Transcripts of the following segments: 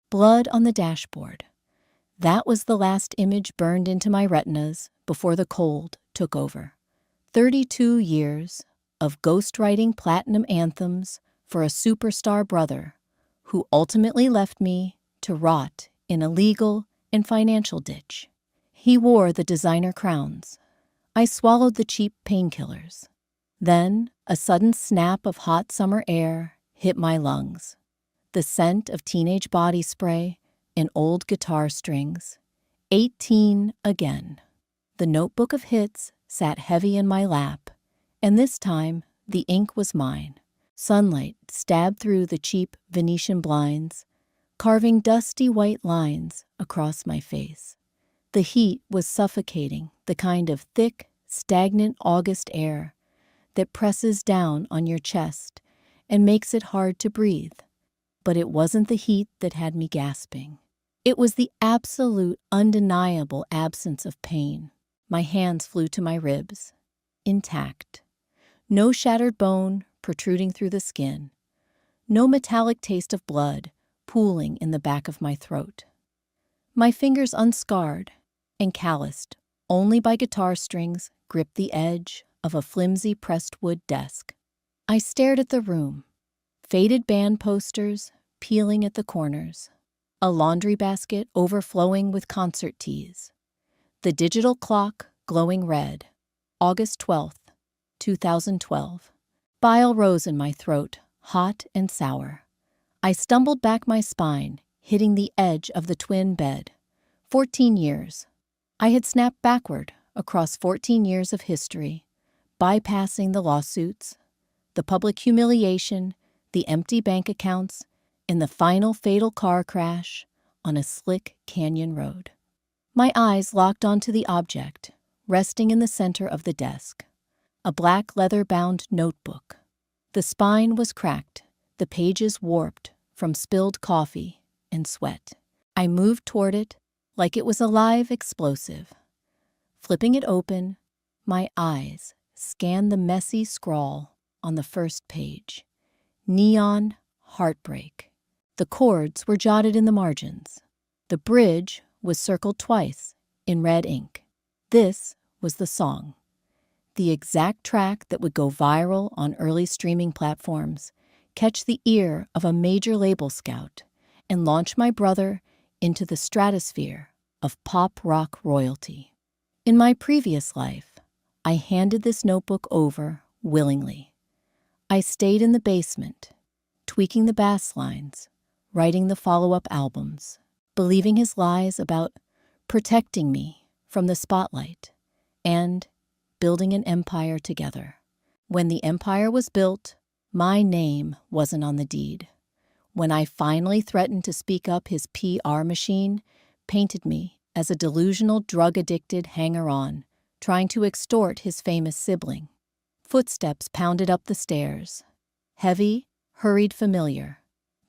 Blood on the dashboard. That was the last image burned into my retinas before the cold took over. 32 years of ghostwriting platinum anthems for a superstar brother who ultimately left me to rot in a legal and financial ditch. He wore the designer crowns. I swallowed the cheap painkillers. Then a sudden snap of hot summer air hit my lungs. The scent of teenage body spray and old guitar strings. 18 again. The notebook of hits sat heavy in my lap, and this time the ink was mine. Sunlight stabbed through the cheap Venetian blinds, carving dusty white lines across my face. The heat was suffocating, the kind of thick, stagnant August air that presses down on your chest and makes it hard to breathe. But it wasn't the heat that had me gasping. It was the absolute, undeniable absence of pain. My hands flew to my ribs, intact. No shattered bone protruding through the skin. No metallic taste of blood pooling in the back of my throat. My fingers unscarred and calloused only by guitar strings gripped the edge of a flimsy pressed wood desk. I stared at the room. Faded band posters peeling at the corners. A laundry basket overflowing with concert tees. The digital clock glowing red. August 12th, 2012. Bile rose in my throat, hot and sour. I stumbled back my spine, hitting the edge of the twin bed. 14 years. I had snapped backward across 14 years of history, bypassing the lawsuits, the public humiliation, the empty bank accounts, and the final fatal car crash on a slick canyon road. My eyes locked onto the object, resting in the center of the desk. A black leather-bound notebook. The spine was cracked, the pages warped from spilled coffee and sweat. I moved toward it like it was a live explosive. Flipping it open, my eyes scanned the messy scrawl on the first page. Neon heartbreak. The chords were jotted in the margins. The bridge was circled twice in red ink. This was the song. The exact track that would go viral on early streaming platforms, catch the ear of a major label scout, and launch my brother into the stratosphere of pop rock royalty. In my previous life, I handed this notebook over willingly. I stayed in the basement, tweaking the bass lines, writing the follow-up albums, believing his lies about protecting me from the spotlight, and building an empire together. When the empire was built, my name wasn't on the deed. When I finally threatened to speak up, his PR machine painted me as a delusional, drug-addicted hanger-on, trying to extort his famous sibling. Footsteps pounded up the stairs. Heavy, hurried, familiar.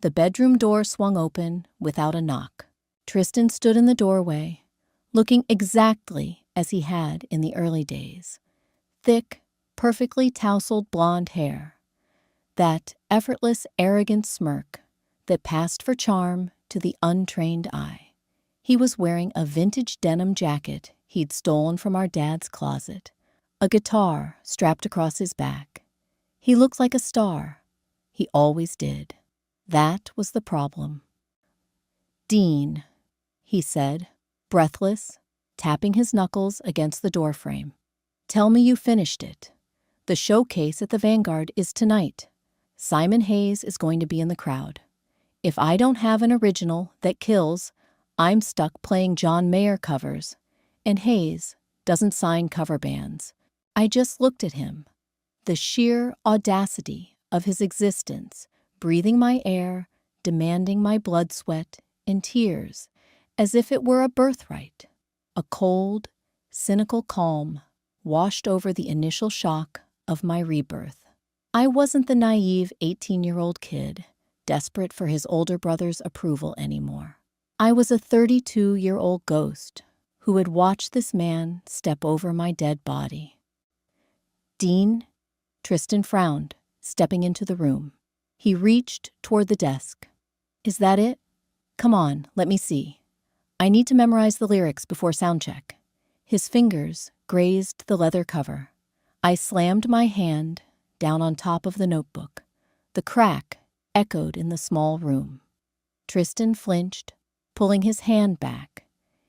The bedroom door swung open without a knock. Tristan stood in the doorway, looking exactly as he had in the early days. Thick, perfectly tousled blonde hair. That effortless, arrogant smirk that passed for charm to the untrained eye. He was wearing a vintage denim jacket he'd stolen from our dad's closet, a guitar strapped across his back. He looked like a star. He always did. That was the problem. "Dean," he said, breathless, tapping his knuckles against the doorframe. "Tell me you finished it. The showcase at the Vanguard is tonight. Simon Hayes is going to be in the crowd. If I don't have an original that kills, I'm stuck playing John Mayer covers, and Hayes doesn't sign cover bands." I just looked at him. The sheer audacity of his existence, breathing my air, demanding my blood, sweat, and tears, as if it were a birthright. A cold, cynical calm washed over the initial shock of my rebirth. I wasn't the naive 18-year-old kid, desperate for his older brother's approval anymore. I was a 32-year-old ghost who had watched this man step over my dead body. "Dean?" Tristan frowned, stepping into the room. He reached toward the desk. "Is that it? Come on, let me see. I need to memorize the lyrics before soundcheck. His fingers grazed the leather cover. I slammed my hand down on top of the notebook. The crack echoed in the small room. Tristan flinched, pulling his hand back,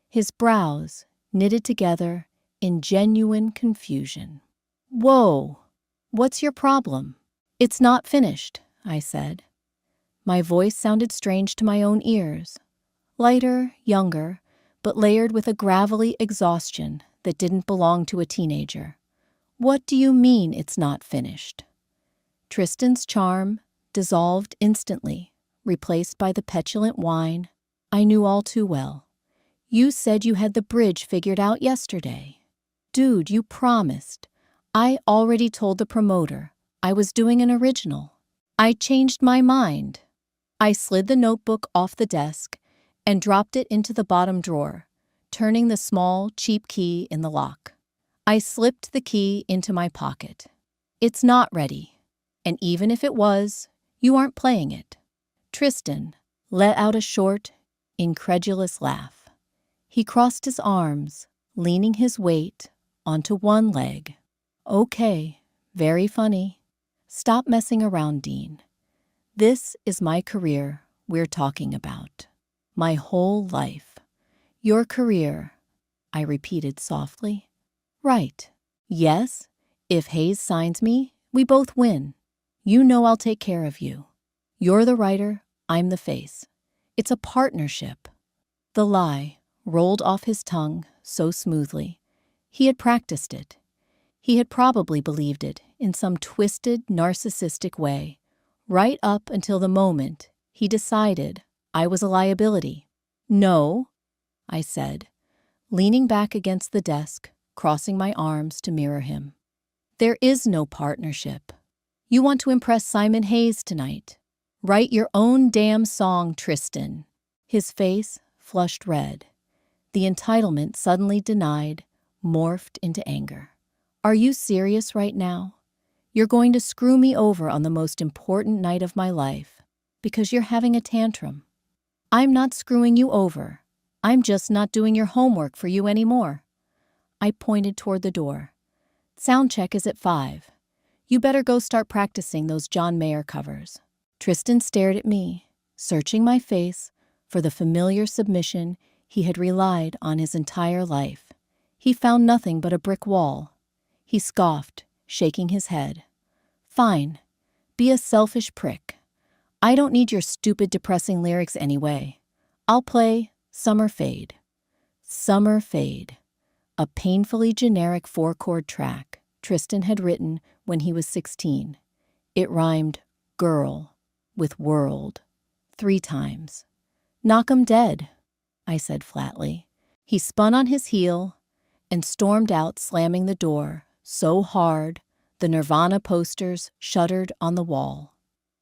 his brows knitted together in genuine confusion. Whoa, what's your problem? It's not finished, I said. My voice sounded strange to my own ears, lighter, younger, but layered with a gravelly exhaustion that didn't belong to a teenager. What do you mean it's not finished? Tristan's charm dissolved instantly, replaced by the petulant whine I knew all too well. You said you had the bridge figured out yesterday. Dude, you promised. I already told the promoter I was doing an original. I changed my mind. I slid the notebook off the desk and dropped it into the bottom drawer, turning the small, cheap key in the lock. I slipped the key into my pocket. It's not ready. And even if it was, you aren't playing it. Tristan let out a short, incredulous laugh. He crossed his arms, leaning his weight onto one leg. Okay, very funny. Stop messing around, Dean. This is my career we're talking about. My whole life. Your career, I repeated softly. Right. Yes, if Hayes signs me, we both win. You know I'll take care of you. You're the writer, I'm the face. It's a partnership. The lie rolled off his tongue so smoothly. He had practiced it. He had probably believed it in some twisted, narcissistic way, right up until the moment he decided I was a liability. No, I said, leaning back against the desk, crossing my arms to mirror him. There is no partnership. You want to impress Simon Hayes tonight. Write your own damn song, Tristan. His face flushed red. The entitlement suddenly denied morphed into anger. Are you serious right now? You're going to screw me over on the most important night of my life because you're having a tantrum. I'm not screwing you over. I'm just not doing your homework for you anymore. I pointed toward the door. Soundcheck is at 5. You better go start practicing those John Mayer covers. Tristan stared at me, searching my face for the familiar submission he had relied on his entire life. He found nothing but a brick wall. He scoffed, shaking his head. Fine. Be a selfish prick. I don't need your stupid, depressing lyrics anyway. I'll play Summer Fade. Summer Fade. A painfully generic 4-chord track Tristan had written when he was 16. It rhymed girl with world 3 times. Knock 'em dead, I said flatly. He spun on his heel and stormed out, slamming the door so hard the Nirvana posters shuddered on the wall.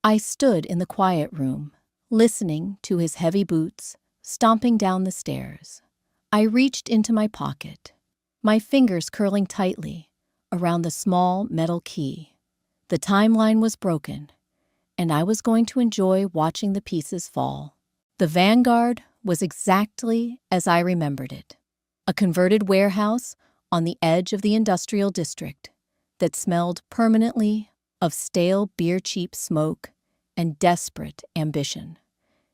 I stood in the quiet room, listening to his heavy boots stomping down the stairs. I reached into my pocket, my fingers curling tightly around the small metal key. The timeline was broken, and I was going to enjoy watching the pieces fall. The Vanguard was exactly as I remembered it. A converted warehouse on the edge of the industrial district that smelled permanently of stale beer-cheap smoke and desperate ambition.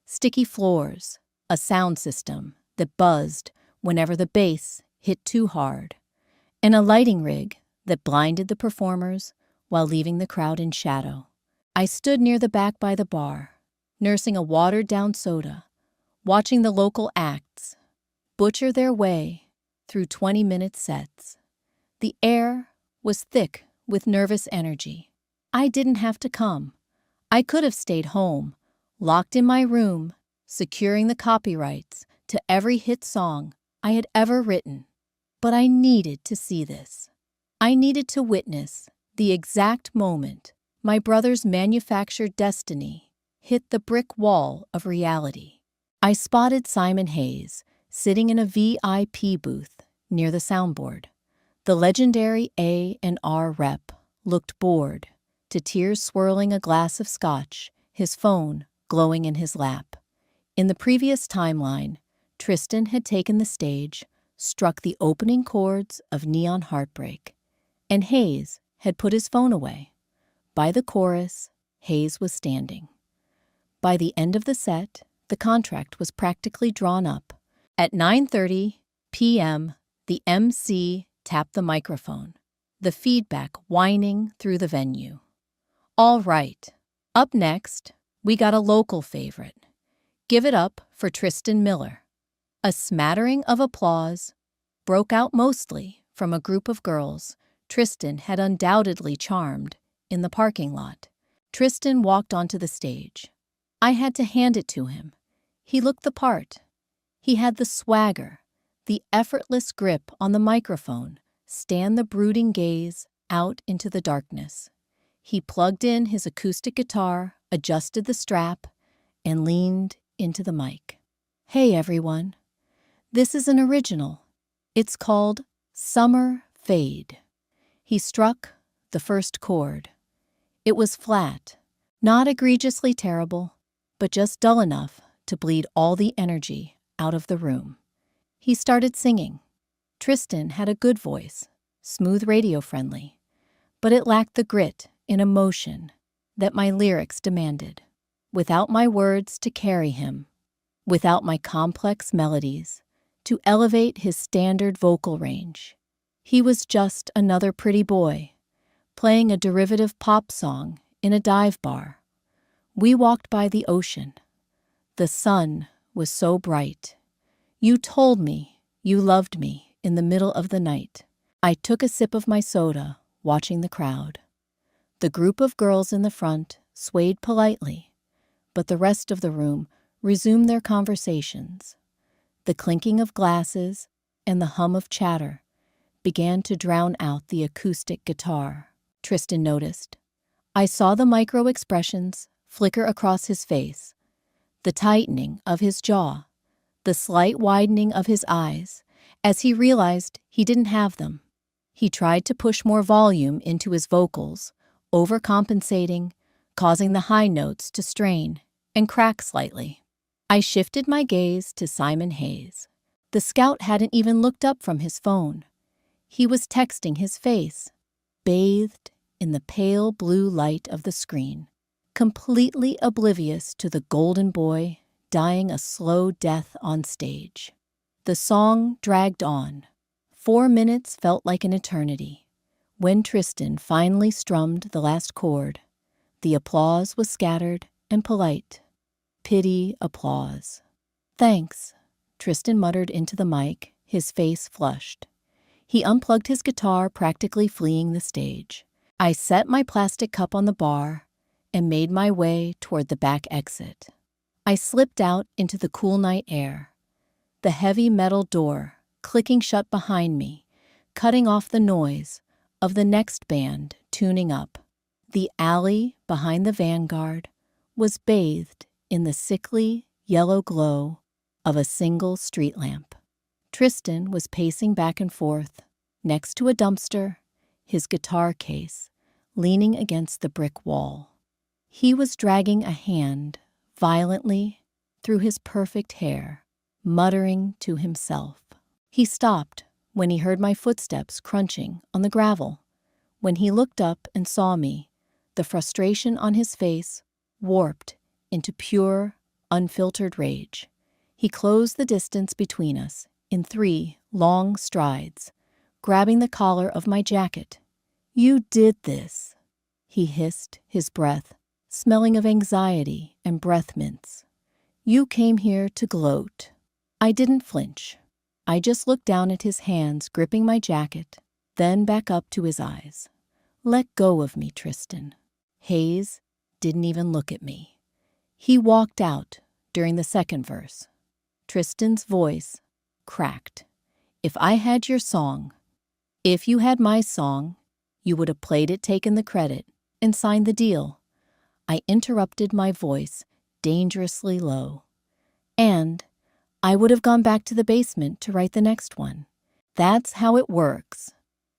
Sticky floors, a sound system that buzzed whenever the bass hit too hard, and a lighting rig that blinded the performers while leaving the crowd in shadow. I stood near the back by the bar, nursing a watered-down soda, watching the local acts butcher their way through 20-minute sets. The air was thick with nervous energy. I didn't have to come. I could have stayed home, locked in my room, securing the copyrights to every hit song I had ever written. But I needed to see this. I needed to witness the exact moment my brother's manufactured destiny hit the brick wall of reality. I spotted Simon Hayes sitting in a VIP booth near the soundboard. The legendary A&R rep looked bored, to tears swirling a glass of scotch, his phone glowing in his lap. In the previous timeline, Tristan had taken the stage, struck the opening chords of Neon Heartbreak, and Hayes had put his phone away. By the chorus, Hayes was standing. By the end of the set, the contract was practically drawn up. At 9:30 p.m., the MC tapped the microphone, the feedback whining through the venue. All right, up next, we got a local favorite. Give it up for Tristan Miller. A smattering of applause broke out mostly from a group of girls Tristan had undoubtedly charmed in the parking lot. Tristan walked onto the stage. I had to hand it to him. He looked the part. He had the swagger, the effortless grip on the microphone, stand the brooding gaze out into the darkness. He plugged in his acoustic guitar, adjusted the strap, and leaned into the mic. Hey everyone, this is an original. It's called Summer Fade. He struck the first chord. It was flat, not egregiously terrible, but just dull enough to bleed all the energy out of the room. He started singing. Tristan had a good voice, smooth radio friendly, but it lacked the grit and emotion that my lyrics demanded. Without my words to carry him, without my complex melodies to elevate his standard vocal range, he was just another pretty boy, playing a derivative pop song in a dive bar. We walked by the ocean. The sun was so bright. You told me you loved me in the middle of the night. I took a sip of my soda, watching the crowd. The group of girls in the front swayed politely, but the rest of the room resumed their conversations. The clinking of glasses and the hum of chatter began to drown out the acoustic guitar. Tristan noticed. I saw the micro-expressions flicker across his face, the tightening of his jaw, the slight widening of his eyes as he realized he didn't have them. He tried to push more volume into his vocals, overcompensating, causing the high notes to strain and crack slightly. I shifted my gaze to Simon Hayes. The scout hadn't even looked up from his phone. He was texting his face, bathed in the pale blue light of the screen, completely oblivious to the golden boy dying a slow death on stage. The song dragged on. 4 minutes felt like an eternity. When Tristan finally strummed the last chord, the applause was scattered and polite. Pity applause. Thanks, Tristan muttered into the mic, his face flushed. He unplugged his guitar, practically fleeing the stage. I set my plastic cup on the bar and made my way toward the back exit. I slipped out into the cool night air, the heavy metal door clicking shut behind me, cutting off the noise of the next band tuning up. The alley behind the Vanguard was bathed in the sickly yellow glow of a single street lamp. Tristan was pacing back and forth next to a dumpster, his guitar case leaning against the brick wall. He was dragging a hand violently through his perfect hair, muttering to himself. He stopped when he heard my footsteps crunching on the gravel. When he looked up and saw me, the frustration on his face warped into pure, unfiltered rage. He closed the distance between us in 3 long strides, grabbing the collar of my jacket. You did this, he hissed, his breath smelling of anxiety and breath mints. You came here to gloat. I didn't flinch. I just looked down at his hands gripping my jacket, then back up to his eyes. Let go of me, Tristan. Hayes didn't even look at me. He walked out during the second verse. Tristan's voice cracked. If I had your song, if you had my song, you would have played it, taken the credit, and signed the deal. I interrupted, my voice dangerously low. And I would have gone back to the basement to write the next one. That's how it works,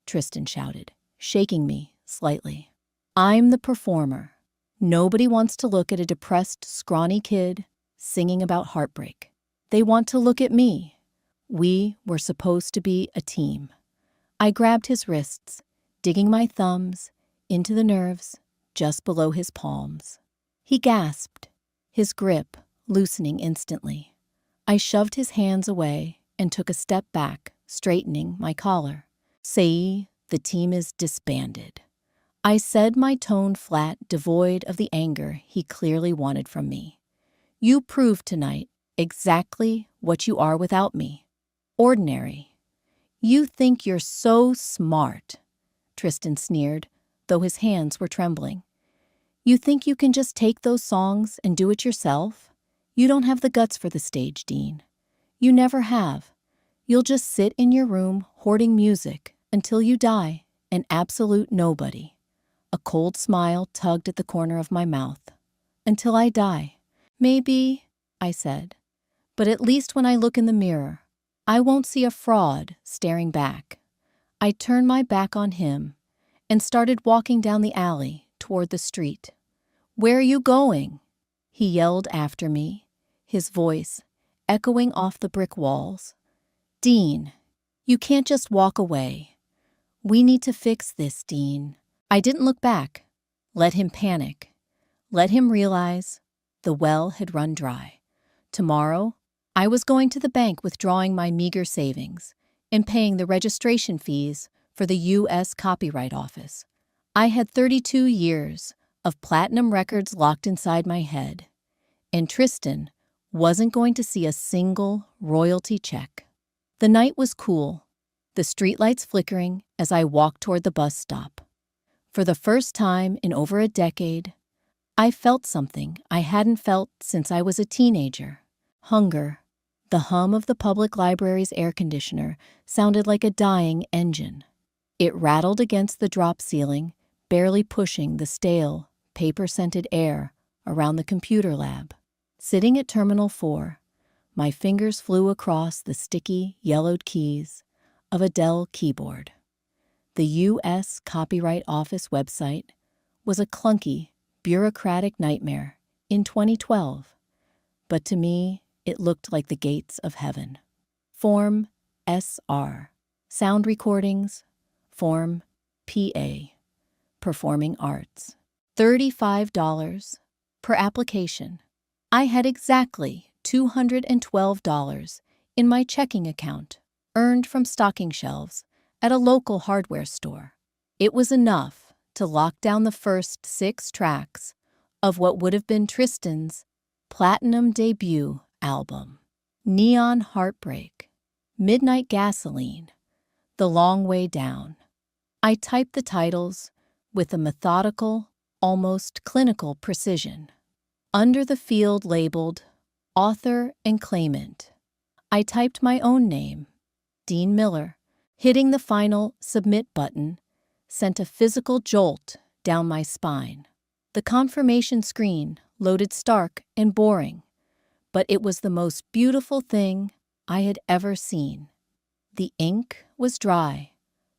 Tristan shouted, shaking me slightly. I'm the performer. Nobody wants to look at a depressed, scrawny kid singing about heartbreak. They want to look at me. We were supposed to be a team. I grabbed his wrists, digging my thumbs into the nerves just below his palms. He gasped, his grip loosening instantly. I shoved his hands away and took a step back, straightening my collar. "Say, the team is disbanded." I said, my tone flat, devoid of the anger he clearly wanted from me. "You proved tonight exactly what you are without me. Ordinary." "You think you're so smart," Tristan sneered, though his hands were trembling. "You think you can just take those songs and do it yourself? You don't have the guts for the stage, Dean. You never have. You'll just sit in your room hoarding music until you die, an absolute nobody." A cold smile tugged at the corner of my mouth. "Until I die." "Maybe," I said. "But at least when I look in the mirror, I won't see a fraud staring back." I turned my back on him and started walking down the alley toward the street. "Where are you going?" he yelled after me, his voice echoing off the brick walls. "Dean, you can't just walk away. We need to fix this, Dean." I didn't look back. Let him panic. Let him realize the well had run dry. Tomorrow, I was going to the bank withdrawing my meager savings and paying the registration fees for the U.S. Copyright Office. I had 32 years of platinum records locked inside my head, and Tristan wasn't going to see a single royalty check. The night was cool, the streetlights flickering as I walked toward the bus stop. For the first time in over a decade, I felt something I hadn't felt since I was a teenager. Hunger. The hum of the public library's air conditioner sounded like a dying engine. It rattled against the drop ceiling, barely pushing the stale, paper-scented air around the computer lab. Sitting at Terminal 4, my fingers flew across the sticky, yellowed keys of a Dell keyboard. The U.S. Copyright Office website was a clunky, bureaucratic nightmare in 2012, but to me, it looked like the gates of heaven. Form SR, sound recordings. Form PA, performing arts. $35 per application. I had exactly $212 in my checking account, earned from stocking shelves at a local hardware store. It was enough to lock down the first 6 tracks of what would have been Tristan's platinum debut album. Neon Heartbreak, Midnight Gasoline, The Long Way Down. I typed the titles with a methodical, almost clinical precision. Under the field labeled author and claimant, I typed my own name, Dean Miller. Hitting the final submit button sent a physical jolt down my spine. The confirmation screen loaded stark and boring, but it was the most beautiful thing I had ever seen. The ink was dry.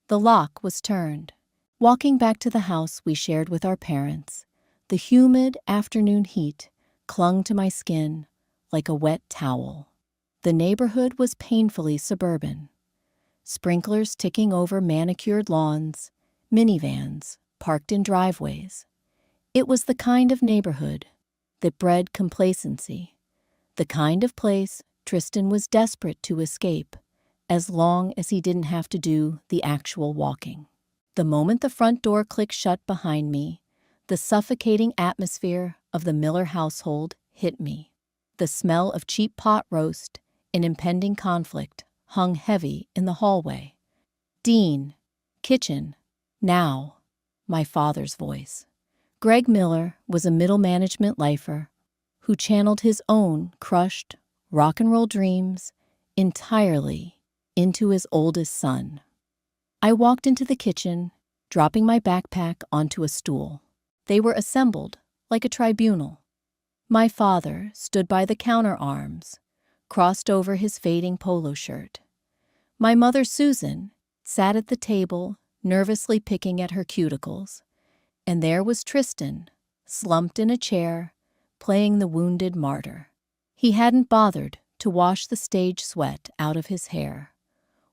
The lock was turned. Walking back to the house we shared with our parents, the humid afternoon heat clung to my skin like a wet towel. The neighborhood was painfully suburban. Sprinklers ticking over manicured lawns, minivans parked in driveways. It was the kind of neighborhood that bred complacency, the kind of place Tristan was desperate to escape, as long as he didn't have to do the actual walking. The moment the front door clicked shut behind me, the suffocating atmosphere of the Miller household hit me. The smell of cheap pot roast and impending conflict hung heavy in the hallway. "Dean, kitchen, now," my father's voice. Greg Miller was a middle management lifer who channeled his own crushed rock and roll dreams entirely into his oldest son. I walked into the kitchen, dropping my backpack onto a stool. They were assembled like a tribunal. My father stood by the counter arms, crossed over his fading polo shirt. My mother, Susan, sat at the table, nervously picking at her cuticles. And there was Tristan, slumped in a chair, playing the wounded martyr. He hadn't bothered to wash the stage sweat out of his hair.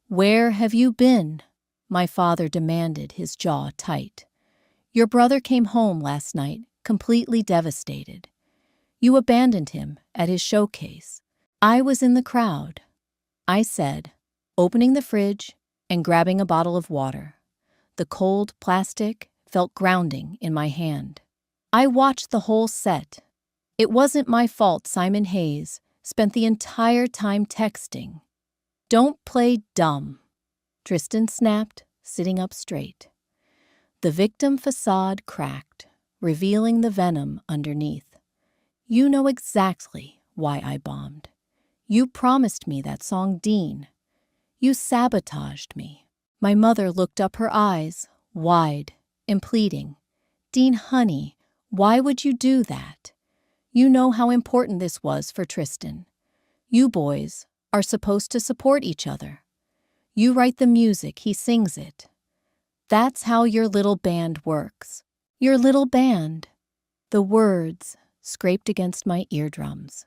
"Where have you been?" my father demanded, his jaw tight. "Your brother came home last night, completely devastated. You abandoned him at his showcase." I was in the crowd, I said, opening the fridge and grabbing a bottle of water. The cold plastic felt grounding in my hand. "I watched the whole set. It wasn't my fault Simon Hayes spent the entire time texting." "Don't play dumb," Tristan snapped, sitting up straight. The victim facade cracked, revealing the venom underneath. "You know exactly why I bombed. You promised me that song, Dean. You sabotaged me." My mother looked up, her eyes wide and pleading. "Dean, honey, why would you do that? You know how important this was for Tristan. You boys are supposed to support each other. You write the music, he sings it. That's how your little band works. Your little band." The words scraped against my eardrums.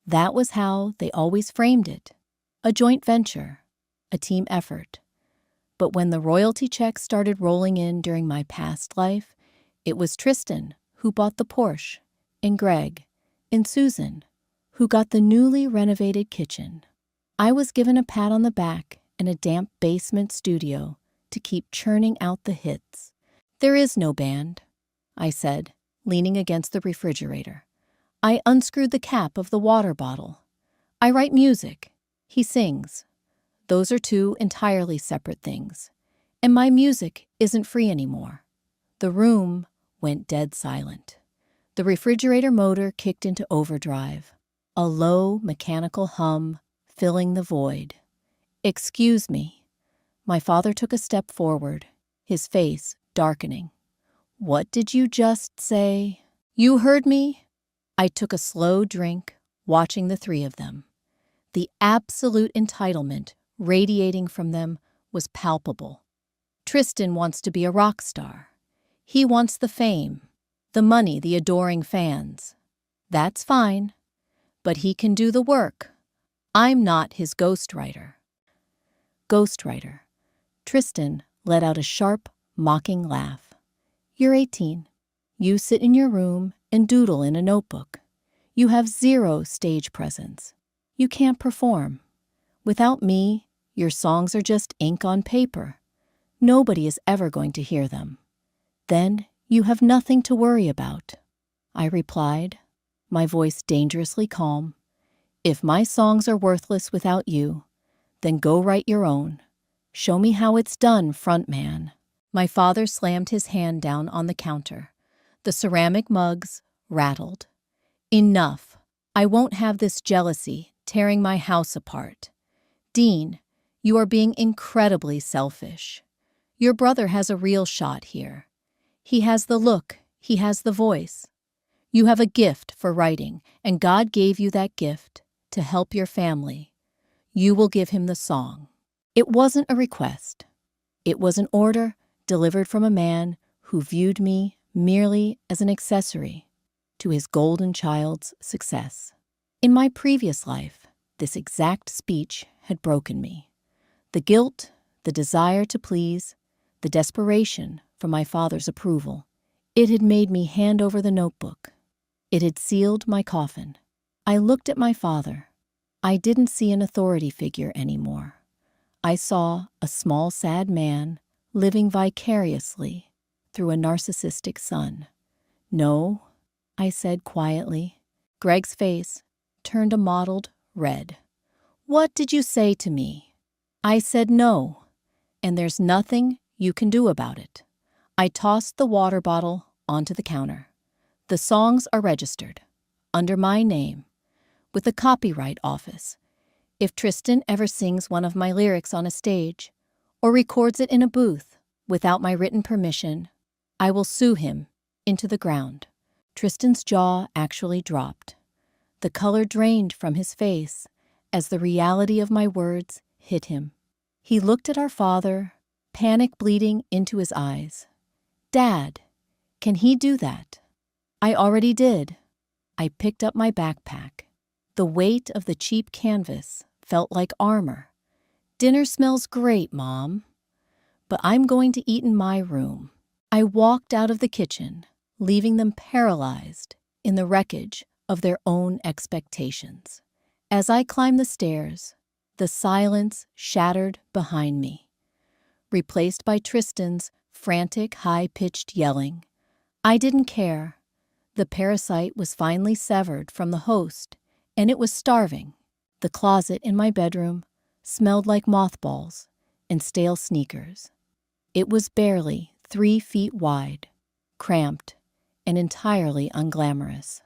That was how they always framed it. A joint venture, a team effort. But when the royalty checks started rolling in during my past life, it was Tristan who bought the Porsche, and Greg, and Susan, who got the newly renovated kitchen. I was given a pat on the back and a damp basement studio to keep churning out the hits. "There is no band," I said, leaning against the refrigerator. I unscrewed the cap of the water bottle. "I write music. He sings. Those are two entirely separate things. And my music isn't free anymore." The room went dead silent. The refrigerator motor kicked into overdrive, a low mechanical hum filling the void. "Excuse me." My father took a step forward, his face darkening. "What did you just say?" "You heard me." I took a slow drink, watching the three of them. The absolute entitlement radiating from them was palpable. Tristan wants to be a rock star. He wants the fame, the money, the adoring fans. That's fine, but he can do the work. I'm not his ghostwriter. Ghostwriter. Tristan let out a sharp, mocking laugh. "You're 18. You sit in your room and doodle in a notebook. You have zero stage presence. You can't perform. Without me, your songs are just ink on paper. Nobody is ever going to hear them. Then you have nothing to worry about." I replied, my voice dangerously calm. "If my songs are worthless without you, then go write your own. Show me how it's done, frontman." My father slammed his hand down on the counter. The ceramic mugs rattled. "Enough. I won't have this jealousy tearing my house apart. Dean, you are being incredibly selfish. Your brother has a real shot here. He has the look, he has the voice. You have a gift for writing, and God gave you that gift to help your family. You will give him the song." It wasn't a request. It was an order delivered from a man who viewed me merely as an accessory to his golden child's success. In my previous life, this exact speech had broken me. The guilt, the desire to please, the desperation for my father's approval. It had made me hand over the notebook. It had sealed my coffin. I looked at my father. I didn't see an authority figure anymore. I saw a small, sad man living vicariously through a narcissistic son. "No," I said quietly. Greg's face turned a mottled red. "What did you say to me?" I said no, and there's nothing you can do about it. I tossed the water bottle onto the counter. The songs are registered, under my name, with the Copyright Office. If Tristan ever sings one of my lyrics on a stage, or records it in a booth without my written permission, I will sue him into the ground. Tristan's jaw actually dropped. The color drained from his face as the reality of my words hit him. He looked at our father, panic bleeding into his eyes. "Dad, can he do that?" "I already did." I picked up my backpack. The weight of the cheap canvas felt like armor. "Dinner smells great, Mom, but I'm going to eat in my room." I walked out of the kitchen, leaving them paralyzed in the wreckage of their own expectations. As I climbed the stairs, the silence shattered behind me, replaced by Tristan's frantic, high-pitched yelling. I didn't care. The parasite was finally severed from the host, and it was starving. The closet in my bedroom smelled like mothballs and stale sneakers. It was barely 3 feet wide, cramped, and entirely unglamorous.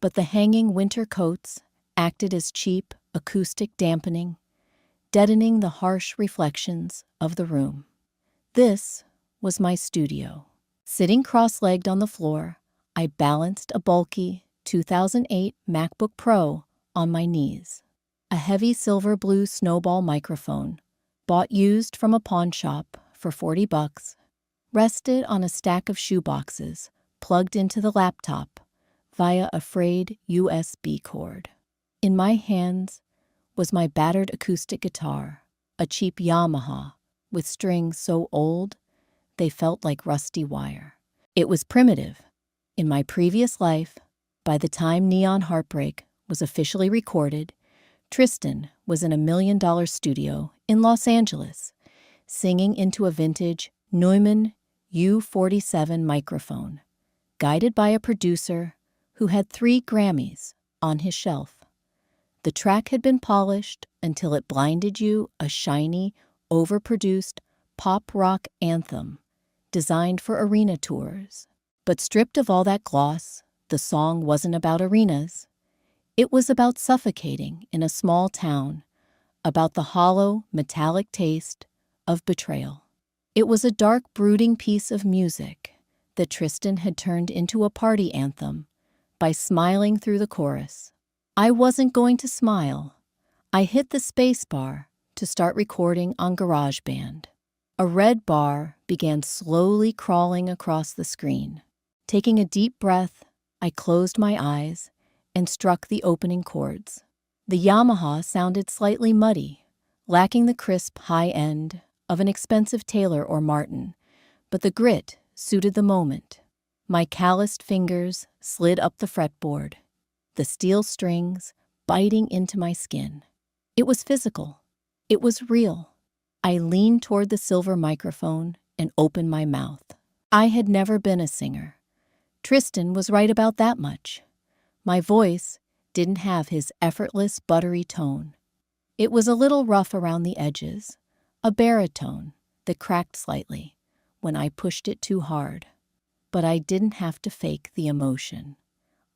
But the hanging winter coats acted as cheap acoustic dampening, deadening the harsh reflections of the room. This was my studio. Sitting cross-legged on the floor, I balanced a bulky 2008 MacBook Pro on my knees. A heavy silver blue snowball microphone, bought used from a pawn shop for $40, rested on a stack of shoeboxes plugged into the laptop via a frayed USB cord. In my hands was my battered acoustic guitar, a cheap Yamaha with strings so old they felt like rusty wire. It was primitive. In my previous life, by the time Neon Heartbreak was officially recorded, Tristan was in a $1 million studio in Los Angeles, singing into a vintage Neumann U47 microphone, guided by a producer who had 3 Grammys on his shelf. The track had been polished until it blinded you, a shiny, overproduced pop rock anthem designed for arena tours. But stripped of all that gloss, the song wasn't about arenas. It was about suffocating in a small town, about the hollow, metallic taste of betrayal. It was a dark, brooding piece of music that Tristan had turned into a party anthem by smiling through the chorus. I wasn't going to smile. I hit the space bar to start recording on GarageBand. A red bar began slowly crawling across the screen. Taking a deep breath, I closed my eyes and struck the opening chords. The Yamaha sounded slightly muddy, lacking the crisp high end of an expensive Taylor or Martin, but the grit suited the moment. My calloused fingers slid up the fretboard, the steel strings biting into my skin. It was physical. It was real. I leaned toward the silver microphone and opened my mouth. I had never been a singer. Tristan was right about that much. My voice didn't have his effortless, buttery tone. It was a little rough around the edges, a baritone that cracked slightly when I pushed it too hard. But I didn't have to fake the emotion.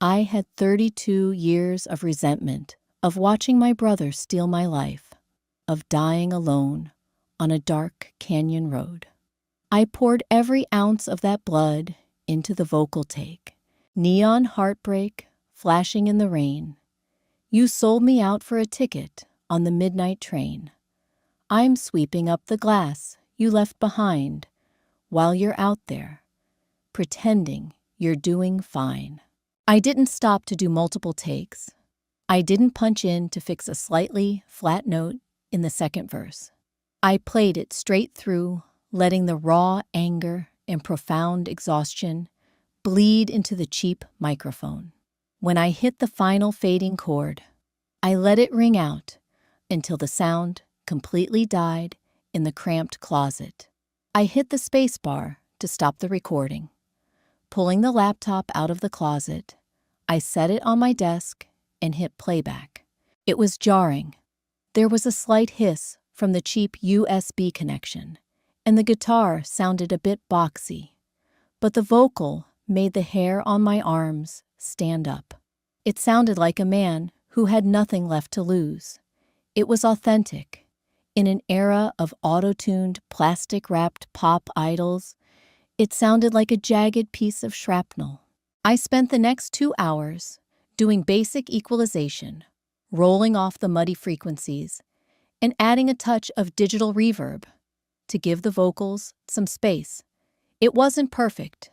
I had 32 years of resentment, of watching my brother steal my life, of dying alone on a dark canyon road. I poured every ounce of that blood into the vocal take. Neon Heartbreak flashing in the rain. You sold me out for a ticket on the midnight train. I'm sweeping up the glass you left behind while you're out there, pretending you're doing fine. I didn't stop to do multiple takes. I didn't punch in to fix a slightly flat note in the second verse. I played it straight through, letting the raw anger and profound exhaustion bleed into the cheap microphone. When I hit the final fading chord, I let it ring out until the sound completely died in the cramped closet. I hit the space bar to stop the recording. Pulling the laptop out of the closet, I set it on my desk and hit playback. It was jarring. There was a slight hiss from the cheap USB connection, and the guitar sounded a bit boxy. But the vocal made the hair on my arms stand up. It sounded like a man who had nothing left to lose. It was authentic. In an era of auto-tuned, plastic-wrapped pop idols, it sounded like a jagged piece of shrapnel. I spent the next 2 hours doing basic equalization, rolling off the muddy frequencies, and adding a touch of digital reverb to give the vocals some space. It wasn't perfect,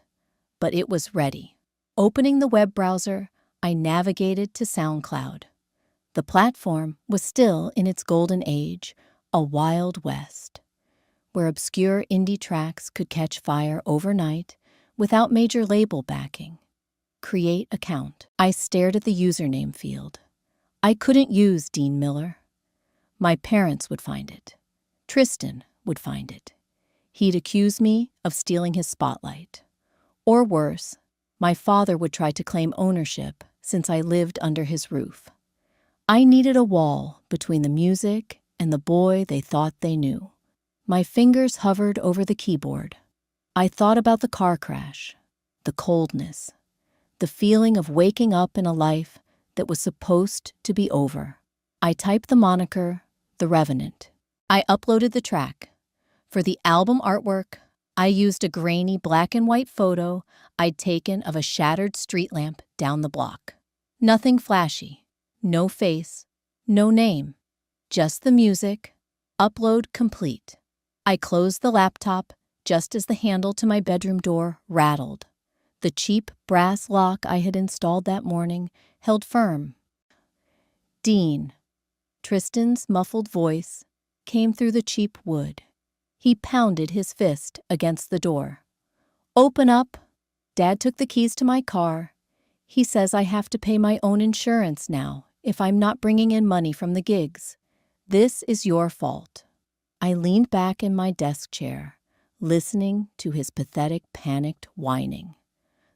but it was ready. Opening the web browser, I navigated to SoundCloud. The platform was still in its golden age, a wild west, where obscure indie tracks could catch fire overnight without major label backing. Create account. I stared at the username field. I couldn't use Dean Miller. My parents would find it. Tristan would find it. He'd accuse me of stealing his spotlight. Or worse, my father would try to claim ownership since I lived under his roof. I needed a wall between the music and the boy they thought they knew. My fingers hovered over the keyboard. I thought about the car crash, the coldness, the feeling of waking up in a life that was supposed to be over. I typed the moniker, The Revenant. I uploaded the track. For the album artwork, I used a grainy black and white photo I'd taken of a shattered street lamp down the block. Nothing flashy, no face, no name, just the music, upload complete. I closed the laptop just as the handle to my bedroom door rattled. The cheap brass lock I had installed that morning held firm. Dean. Tristan's muffled voice came through the cheap wood. He pounded his fist against the door. Open up. Dad took the keys to my car. He says I have to pay my own insurance now if I'm not bringing in money from the gigs. This is your fault. I leaned back in my desk chair, listening to his pathetic, panicked whining.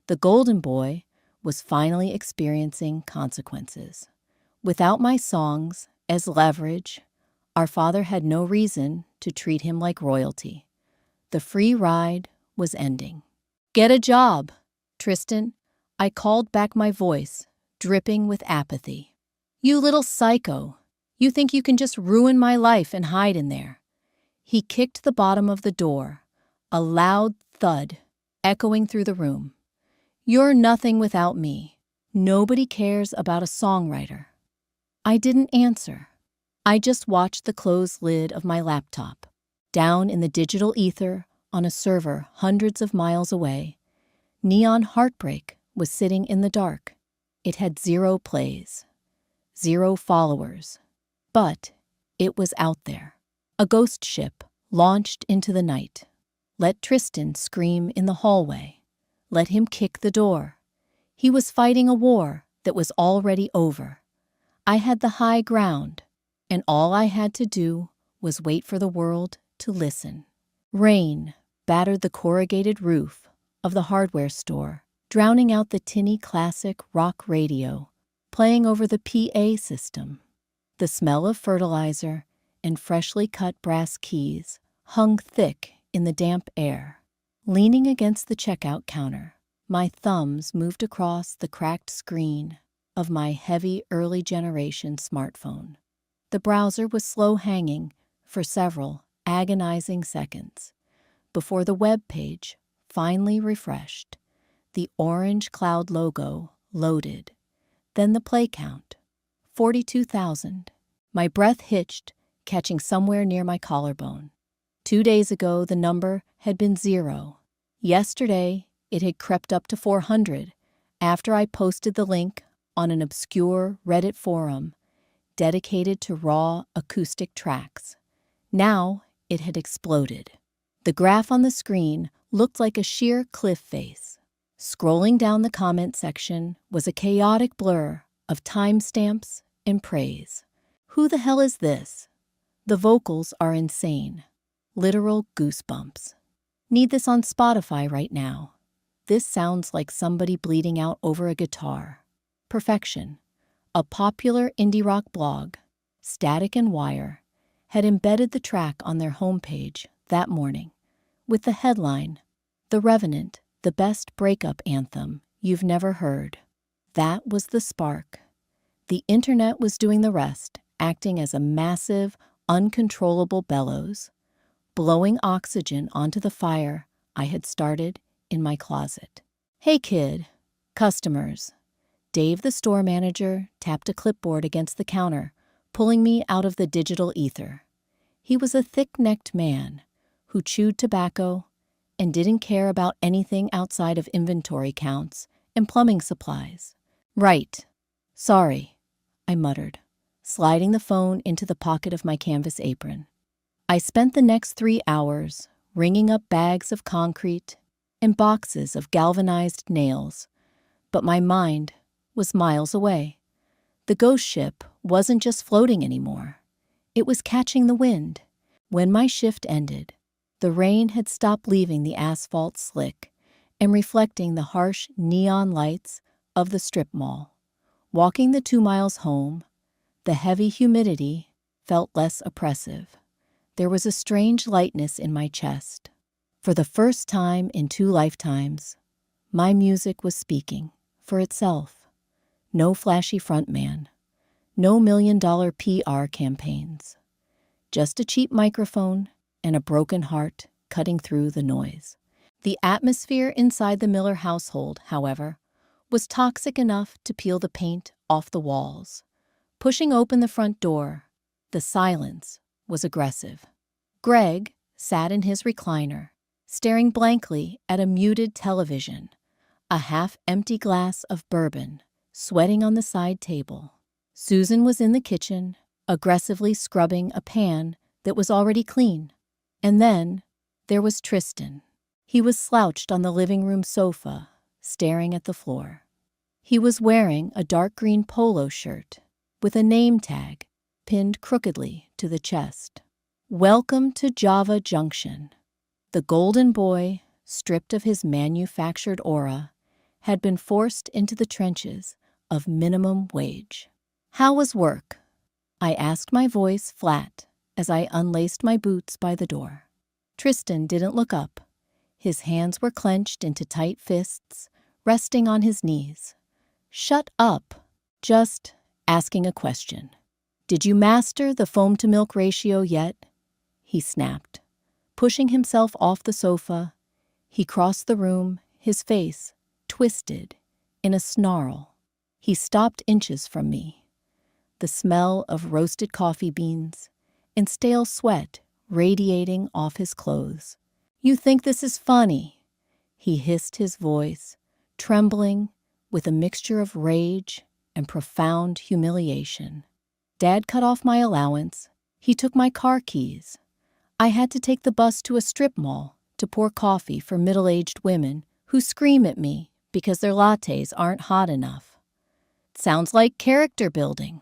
The golden boy was finally experiencing consequences. Without my songs as leverage, our father had no reason to treat him like royalty. The free ride was ending. Get a job, Tristan. I called back my voice, dripping with apathy. You little psycho. You think you can just ruin my life and hide in there. He kicked the bottom of the door, a loud thud echoing through the room. You're nothing without me. Nobody cares about a songwriter. I didn't answer. I just watched the closed lid of my laptop. Down in the digital ether, on a server hundreds of miles away, Neon Heartbreak was sitting in the dark. It had 0 plays, 0 followers. But it was out there. A ghost ship launched into the night. Let Tristan scream in the hallway. Let him kick the door. He was fighting a war that was already over. I had the high ground, and all I had to do was wait for the world to listen. Rain battered the corrugated roof of the hardware store, drowning out the tinny classic rock radio playing over the PA system. The smell of fertilizer and freshly cut brass keys hung thick in the damp air. Leaning against the checkout counter, my thumbs moved across the cracked screen of my heavy early-generation smartphone. The browser was slow hanging for several agonizing seconds before the web page finally refreshed. The orange cloud logo loaded, then the play count, 42,000. My breath hitched, catching somewhere near my collarbone. 2 days ago, the number had been 0. Yesterday, it had crept up to 400 after I posted the link on an obscure Reddit forum dedicated to raw acoustic tracks. Now it had exploded. The graph on the screen looked like a sheer cliff face. Scrolling down the comment section was a chaotic blur of timestamps and praise. Who the hell is this? The vocals are insane. Literal goosebumps. Need this on Spotify right now. This sounds like somebody bleeding out over a guitar. Perfection. A popular indie rock blog, Static and Wire, had embedded the track on their homepage that morning with the headline, The Revenant, the best breakup anthem you've never heard. That was the spark. The internet was doing the rest, acting as a massive, uncontrollable bellows, blowing oxygen onto the fire I had started in my closet. Hey kid, customers. Dave, the store manager, tapped a clipboard against the counter, pulling me out of the digital ether. He was a thick-necked man who chewed tobacco and didn't care about anything outside of inventory counts and plumbing supplies. Right. Sorry, I muttered. sliding the phone into the pocket of my canvas apron. I spent the next 3 hours ringing up bags of concrete and boxes of galvanized nails, but my mind was miles away. The ghost ship wasn't just floating anymore. It was catching the wind. When my shift ended, the rain had stopped leaving the asphalt slick and reflecting the harsh neon lights of the strip mall. Walking the 2 miles home, the heavy humidity felt less oppressive. There was a strange lightness in my chest. For the first time in 2 lifetimes, my music was speaking for itself. No flashy frontman, no $1 million PR campaigns. Just a cheap microphone and a broken heart cutting through the noise. The atmosphere inside the Miller household, however, was toxic enough to peel the paint off the walls. Pushing open the front door, the silence was aggressive. Greg sat in his recliner, staring blankly at a muted television, a half-empty glass of bourbon sweating on the side table. Susan was in the kitchen, aggressively scrubbing a pan that was already clean. And then there was Tristan. He was slouched on the living room sofa, staring at the floor. He was wearing a dark green polo shirt with a name tag pinned crookedly to the chest. Welcome to Java Junction. The golden boy, stripped of his manufactured aura, had been forced into the trenches of minimum wage. How was work? I asked, my voice flat as I unlaced my boots by the door. Tristan didn't look up. His hands were clenched into tight fists, resting on his knees. Shut up. Just asking a question. Did you master the foam-to-milk ratio yet? He snapped. Pushing himself off the sofa, he crossed the room, his face twisted in a snarl. He stopped inches from me. The smell of roasted coffee beans and stale sweat radiating off his clothes. You think this is funny? He hissed, his voice trembling with a mixture of rage and profound humiliation. Dad cut off my allowance. He took my car keys. I had to take the bus to a strip mall to pour coffee for middle-aged women who scream at me because their lattes aren't hot enough. Sounds like character building,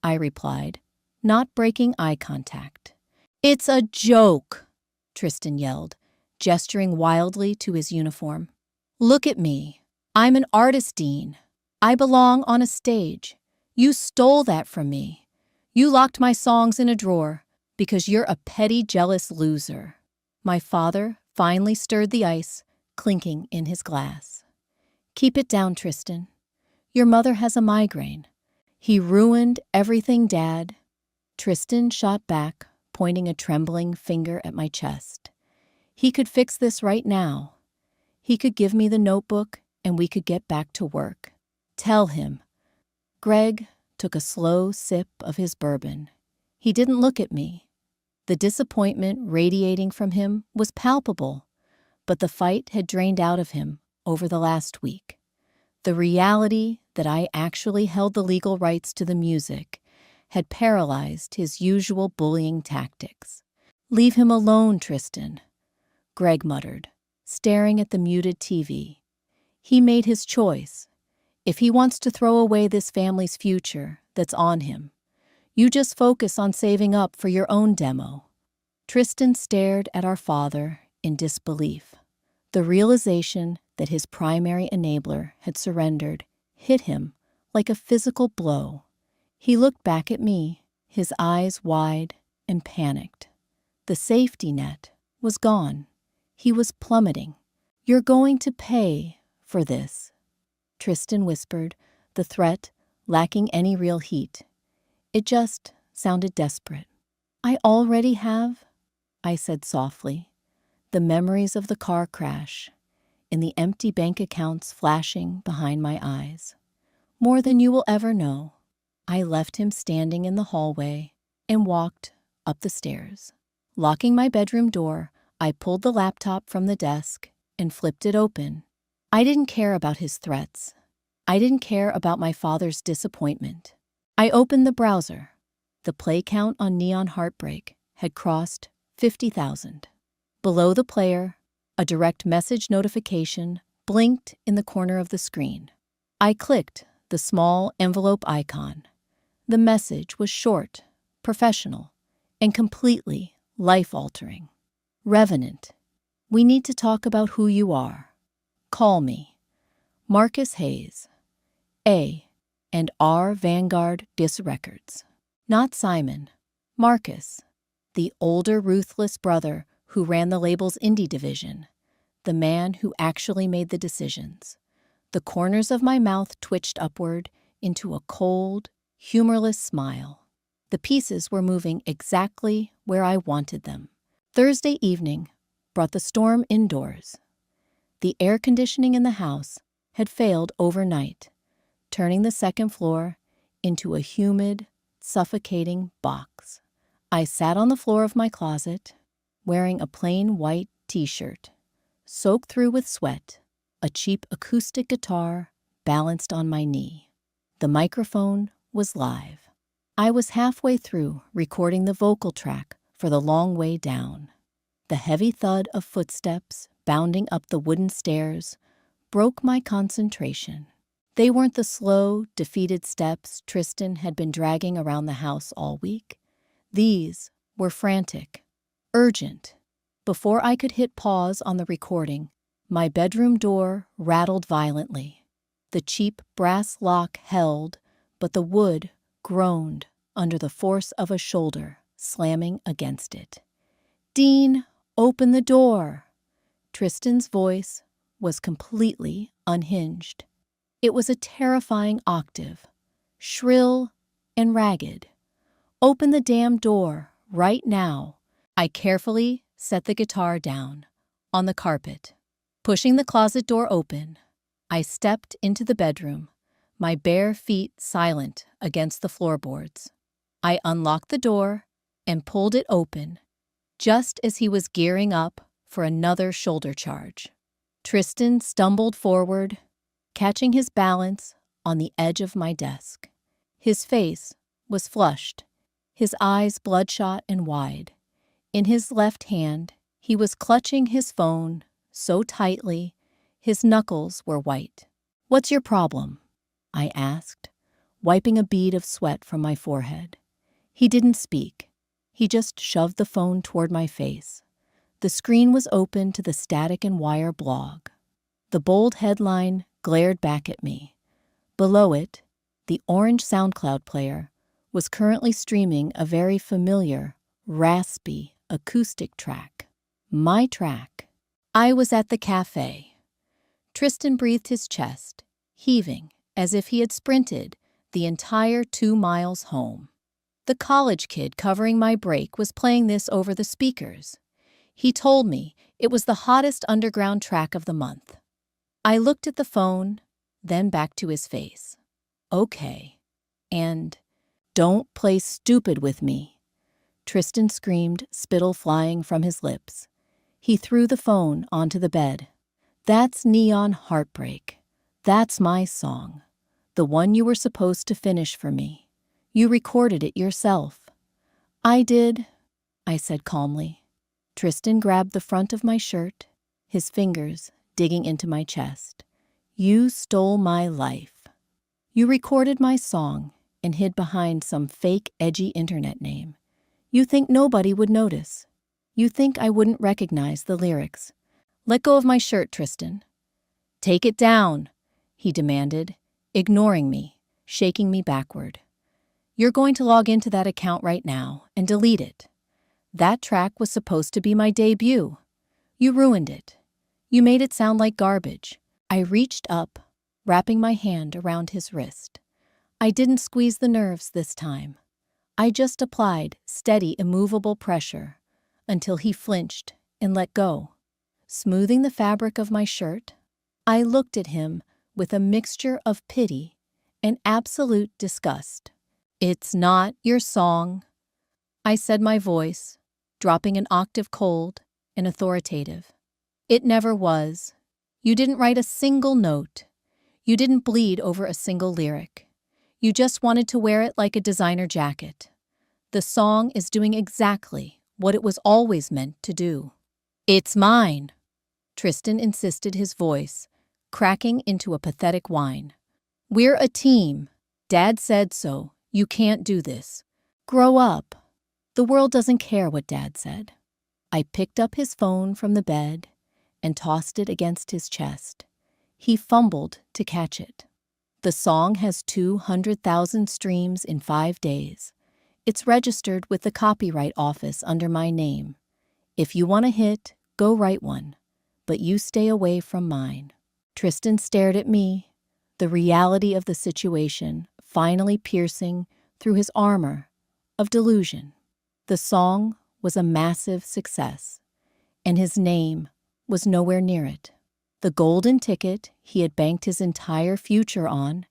I replied, not breaking eye contact. It's a joke, Tristan yelled, gesturing wildly to his uniform. Look at me. I'm an artist dean. I belong on a stage. You stole that from me. You locked my songs in a drawer because you're a petty, jealous loser. My father finally stirred the ice, clinking in his glass. Keep it down, Tristan. Your mother has a migraine. He ruined everything, Dad. Tristan shot back, pointing a trembling finger at my chest. He could fix this right now. He could give me the notebook and we could get back to work. Tell him. Greg took a slow sip of his bourbon. He didn't look at me. The disappointment radiating from him was palpable, but the fight had drained out of him over the last week. The reality that I actually held the legal rights to the music had paralyzed his usual bullying tactics. Leave him alone, Tristan, Greg muttered, staring at the muted TV. He made his choice. If he wants to throw away this family's future, that's on him. You just focus on saving up for your own demo. Tristan stared at our father in disbelief. The realization that his primary enabler had surrendered hit him like a physical blow. He looked back at me, his eyes wide and panicked. The safety net was gone. He was plummeting. You're going to pay for this, Tristan whispered, the threat lacking any real heat. It just sounded desperate. I already have, I said softly, the memories of the car crash and the empty bank accounts flashing behind my eyes. More than you will ever know. I left him standing in the hallway and walked up the stairs. Locking my bedroom door, I pulled the laptop from the desk and flipped it open. I didn't care about his threats. I didn't care about my father's disappointment. I opened the browser. The play count on Neon Heartbreak had crossed 50,000. Below the player, a direct message notification blinked in the corner of the screen. I clicked the small envelope icon. The message was short, professional, and completely life-altering. Revenant, we need to talk about who you are. Call me. Marcus Hayes, A. and R. Vanguard Disc Records. Not Simon. Marcus, the older ruthless brother who ran the label's indie division, the man who actually made the decisions. The corners of my mouth twitched upward into a cold, humorless smile. The pieces were moving exactly where I wanted them. Thursday evening brought the storm indoors. The air conditioning in the house had failed overnight, turning the second floor into a humid, suffocating box. I sat on the floor of my closet, wearing a plain white t-shirt, soaked through with sweat, a cheap acoustic guitar balanced on my knee. The microphone was live. I was halfway through recording the vocal track for The Long Way Down. The heavy thud of footsteps bounding up the wooden stairs broke my concentration. They weren't the slow, defeated steps Tristan had been dragging around the house all week. These were frantic, urgent. Before I could hit pause on the recording, my bedroom door rattled violently. The cheap brass lock held, but the wood groaned under the force of a shoulder slamming against it. "Dean, open the door!" Tristan's voice was completely unhinged. It was a terrifying octave, shrill and ragged. "Open the damn door, right now." I carefully set the guitar down on the carpet. Pushing the closet door open, I stepped into the bedroom, my bare feet silent against the floorboards. I unlocked the door and pulled it open, just as he was gearing up for another shoulder charge. Tristan stumbled forward, catching his balance on the edge of my desk. His face was flushed, his eyes bloodshot and wide. In his left hand, he was clutching his phone so tightly, his knuckles were white. "What's your problem?" I asked, wiping a bead of sweat from my forehead. He didn't speak. He just shoved the phone toward my face. The screen was open to the Static and Wire blog. The bold headline glared back at me. Below it, the orange SoundCloud player was currently streaming a very familiar, raspy acoustic track. My track. I was at the cafe. Tristan breathed his chest, heaving as if he had sprinted the entire 2 miles home. The college kid covering my break was playing this over the speakers. He told me it was the hottest underground track of the month. I looked at the phone, then back to his face. "Okay. And don't play stupid with me." Tristan screamed, spittle flying from his lips. He threw the phone onto the bed. "That's Neon Heartbreak. That's my song. The one you were supposed to finish for me. You recorded it yourself." "I did," I said calmly. Tristan grabbed the front of my shirt, his fingers digging into my chest. "You stole my life. You recorded my song and hid behind some fake, edgy internet name. You think nobody would notice. You think I wouldn't recognize the lyrics. Let go of my shirt, Tristan." "Take it down," he demanded, ignoring me, shaking me backward. "You're going to log into that account right now and delete it. That track was supposed to be my debut. You ruined it. You made it sound like garbage." I reached up, wrapping my hand around his wrist. I didn't squeeze the nerves this time. I just applied steady, immovable pressure until he flinched and let go. Smoothing the fabric of my shirt, I looked at him with a mixture of pity and absolute disgust. "It's not your song," I said, my voice dropping an octave, cold and authoritative. "It never was. You didn't write a single note. You didn't bleed over a single lyric. You just wanted to wear it like a designer jacket. The song is doing exactly what it was always meant to do. It's mine, Tristan insisted, his voice cracking into a pathetic whine. We're a team. Dad said so. You can't do this. Grow up. The world doesn't care what Dad said. I picked up his phone from the bed and tossed it against his chest. He fumbled to catch it. The song has 200,000 streams in 5 days. It's registered with the Copyright Office under my name. If you want a hit, go write one, but you stay away from mine. Tristan stared at me, the reality of the situation finally piercing through his armor of delusion. The song was a massive success, and his name was nowhere near it. The golden ticket he had banked his entire future on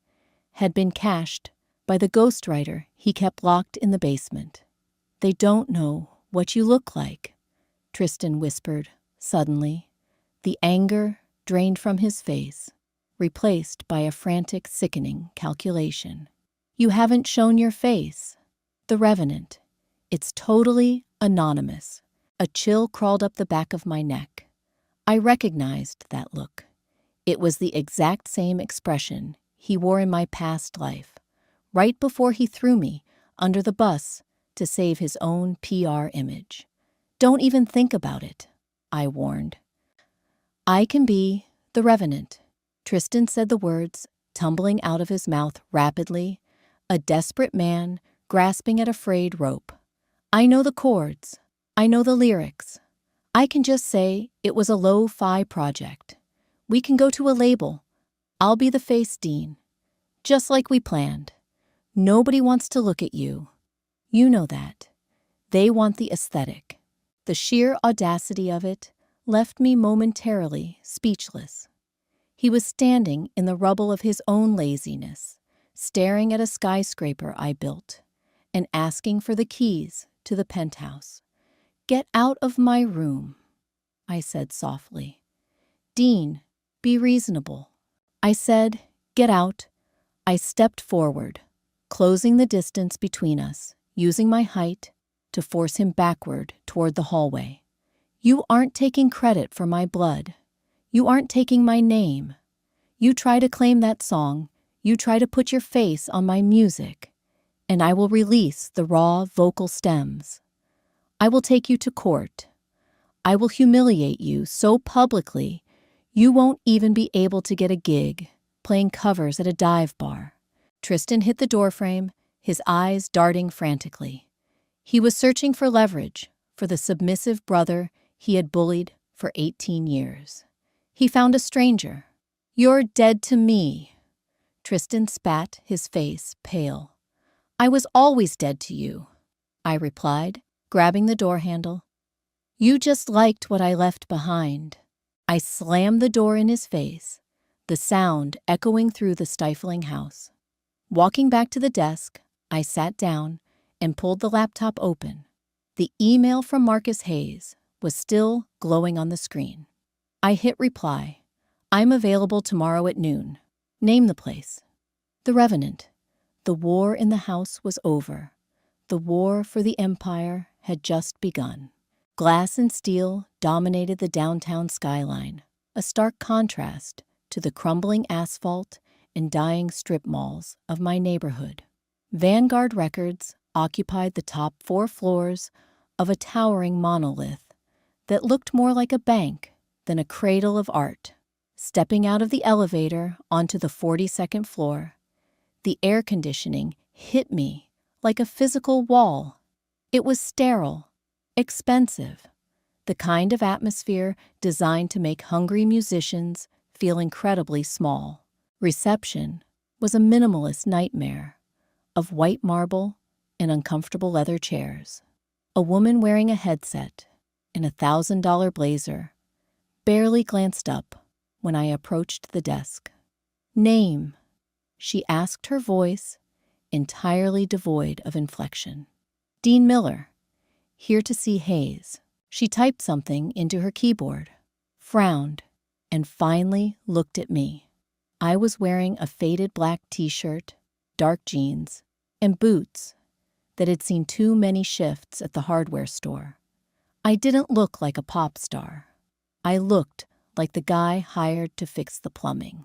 had been cashed by the ghostwriter he kept locked in the basement. They don't know what you look like, Tristan whispered suddenly, the anger drained from his face, replaced by a frantic, sickening calculation. You haven't shown your face. The Revenant. It's totally anonymous. A chill crawled up the back of my neck. I recognized that look. It was the exact same expression he wore in my past life, right before he threw me under the bus to save his own PR image. Don't even think about it, I warned. I can be the Revenant. Tristan said the words, tumbling out of his mouth rapidly, a desperate man grasping at a frayed rope. I know the chords. I know the lyrics. I can just say it was a lo-fi project. We can go to a label. I'll be the face, Dean. Just like we planned. Nobody wants to look at you. You know that. They want the aesthetic. The sheer audacity of it left me momentarily speechless. He was standing in the rubble of his own laziness, staring at a skyscraper I built, and asking for the keys to the penthouse. Get out of my room, I said softly. Dean, be reasonable. I said, get out. I stepped forward, closing the distance between us, using my height to force him backward toward the hallway. You aren't taking credit for my blood. You aren't taking my name. You try to claim that song. You try to put your face on my music, and I will release the raw vocal stems. I will take you to court. I will humiliate you so publicly you won't even be able to get a gig playing covers at a dive bar. Tristan hit the doorframe, his eyes darting frantically. He was searching for leverage for the submissive brother he had bullied for 18 years. He found a stranger. You're dead to me. Tristan spat, his face pale. I was always dead to you, I replied, grabbing the door handle. You just liked what I left behind. I slammed the door in his face, the sound echoing through the stifling house. Walking back to the desk, I sat down and pulled the laptop open. The email from Marcus Hayes was still glowing on the screen. I hit reply. I'm available tomorrow at noon. Name the place. The Revenant. The war in the house was over. The war for the empire had just begun. Glass and steel dominated the downtown skyline, a stark contrast to the crumbling asphalt and dying strip malls of my neighborhood. Vanguard Records occupied the top 4 floors of a towering monolith that looked more like a bank than a cradle of art. Stepping out of the elevator onto the 42nd floor, the air conditioning hit me like a physical wall. It was sterile, expensive, the kind of atmosphere designed to make hungry musicians feel incredibly small. Reception was a minimalist nightmare of white marble and uncomfortable leather chairs. A woman wearing a headset and a $1,000 blazer barely glanced up when I approached the desk. Name, she asked, her voice entirely devoid of inflection. Dean Miller, here to see Hayes. She typed something into her keyboard, frowned, and finally looked at me. I was wearing a faded black t-shirt, dark jeans, and boots that had seen too many shifts at the hardware store. I didn't look like a pop star. I looked like the guy hired to fix the plumbing.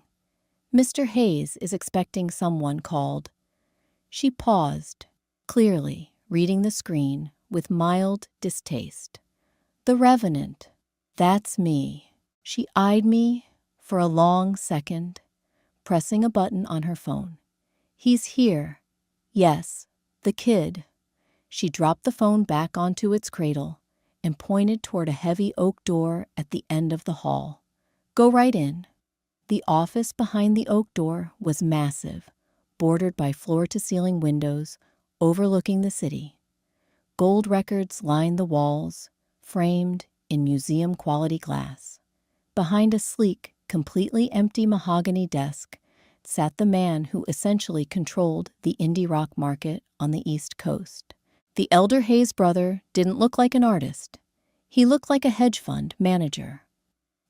"Mr. Hayes is expecting someone called." She paused, clearly reading the screen with mild distaste. "The Revenant." "That's me." She eyed me for a long second, pressing a button on her phone. "He's here." "Yes, the kid." She dropped the phone back onto its cradle and pointed toward a heavy oak door at the end of the hall. "Go right in." The office behind the oak door was massive, bordered by floor-to-ceiling windows overlooking the city. Gold records lined the walls, framed in museum-quality glass. Behind a sleek, completely empty mahogany desk sat the man who essentially controlled the indie rock market on the East Coast. The elder Hayes brother didn't look like an artist. He looked like a hedge fund manager.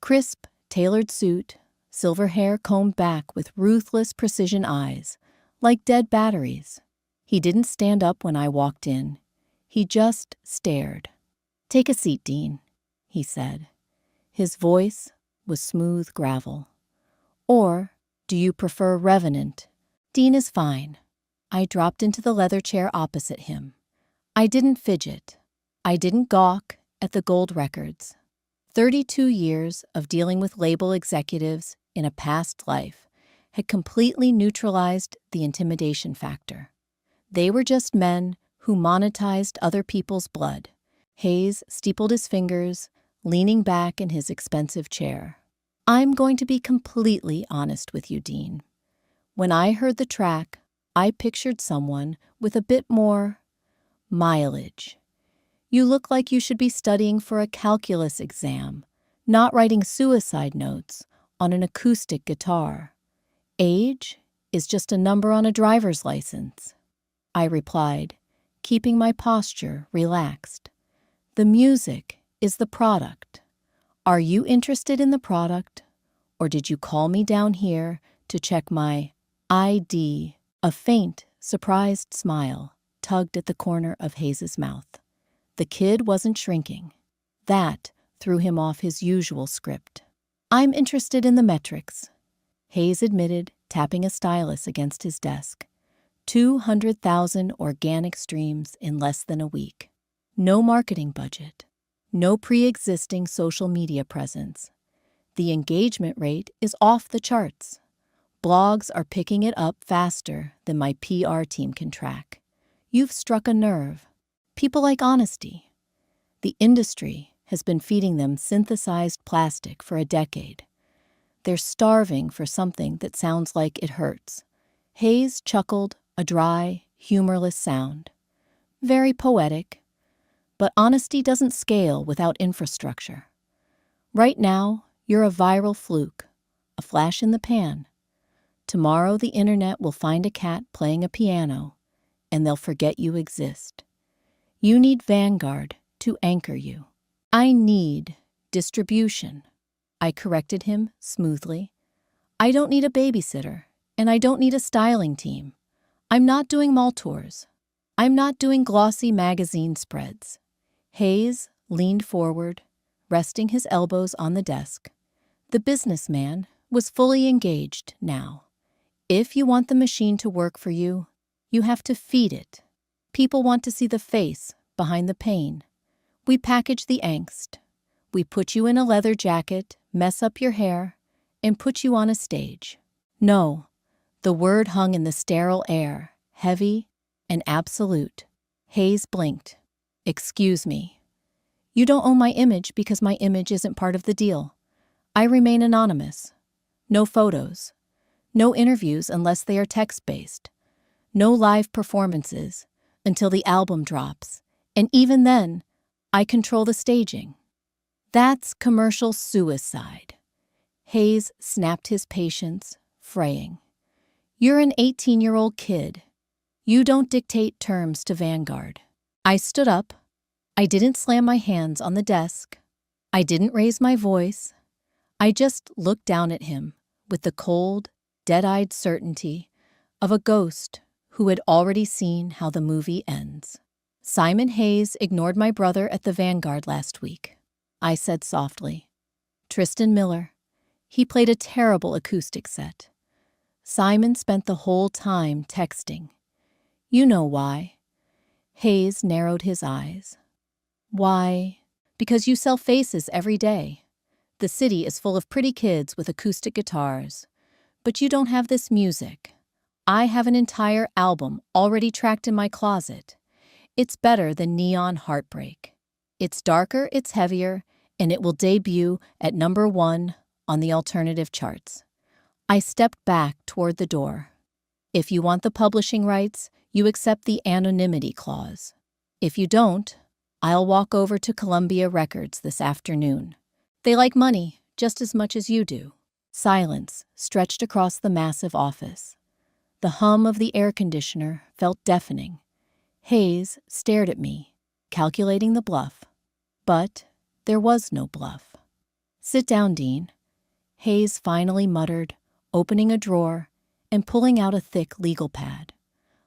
Crisp, tailored suit, silver hair combed back with ruthless precision eyes, like dead batteries. He didn't stand up when I walked in. He just stared. "Take a seat, Dean," he said. His voice was smooth gravel. "Or do you prefer Revenant?" "Dean is fine." I dropped into the leather chair opposite him. I didn't fidget. I didn't gawk at the gold records. 32 years of dealing with label executives in a past life had completely neutralized the intimidation factor. They were just men who monetized other people's blood. Hayes steepled his fingers, leaning back in his expensive chair. "I'm going to be completely honest with you, Dean. When I heard the track, I pictured someone with a bit more mileage. You look like you should be studying for a calculus exam, not writing suicide notes on an acoustic guitar. Age is just a number on a driver's license," I replied, keeping my posture relaxed. "The music is the product. Are you interested in the product, or did you call me down here to check my ID?" A faint, surprised smile tugged at the corner of Hayes's mouth. The kid wasn't shrinking. That threw him off his usual script. "I'm interested in the metrics," Hayes admitted, tapping a stylus against his desk. 200,000 organic streams in less than a week. No marketing budget. No pre-existing social media presence. The engagement rate is off the charts. Blogs are picking it up faster than my PR team can track. You've struck a nerve. People like honesty. The industry has been feeding them synthesized plastic for a decade. They're starving for something that sounds like it hurts. Hayes chuckled, a dry, humorless sound. Very poetic. But honesty doesn't scale without infrastructure. Right now, you're a viral fluke, a flash in the pan. Tomorrow the internet will find a cat playing a piano, and they'll forget you exist. You need Vanguard to anchor you. "I need distribution," I corrected him smoothly. "I don't need a babysitter, and I don't need a styling team. I'm not doing mall tours. I'm not doing glossy magazine spreads." Hayes leaned forward, resting his elbows on the desk. The businessman was fully engaged now. If you want the machine to work for you, you have to feed it. People want to see the face behind the pain. We package the angst. We put you in a leather jacket, mess up your hair, and put you on a stage. No, the word hung in the sterile air, heavy and absolute. Hayes blinked. "Excuse me. You don't own my image because my image isn't part of the deal. I remain anonymous. No photos. No interviews unless they are text-based. No live performances until the album drops. And even then, I control the staging." "That's commercial suicide." Hayes snapped his patience, fraying. "You're an 18-year-old kid. You don't dictate terms to Vanguard." I stood up. I didn't slam my hands on the desk. I didn't raise my voice. I just looked down at him with the cold, dead-eyed certainty of a ghost who had already seen how the movie ends. Simon Hayes ignored my brother at the Vanguard last week, I said softly. Tristan Miller. He played a terrible acoustic set. Simon spent the whole time texting. You know why. Hayes narrowed his eyes. Why? Because you sell faces every day. The city is full of pretty kids with acoustic guitars. But you don't have this music. I have an entire album already tracked in my closet. It's better than Neon Heartbreak. It's darker, it's heavier, and it will debut at #1 on the alternative charts. I stepped back toward the door. If you want the publishing rights, you accept the anonymity clause. If you don't, I'll walk over to Columbia Records this afternoon. They like money just as much as you do. Silence stretched across the massive office. The hum of the air conditioner felt deafening. Hayes stared at me, calculating the bluff. But there was no bluff. Sit down, Dean. Hayes finally muttered, opening a drawer and pulling out a thick legal pad.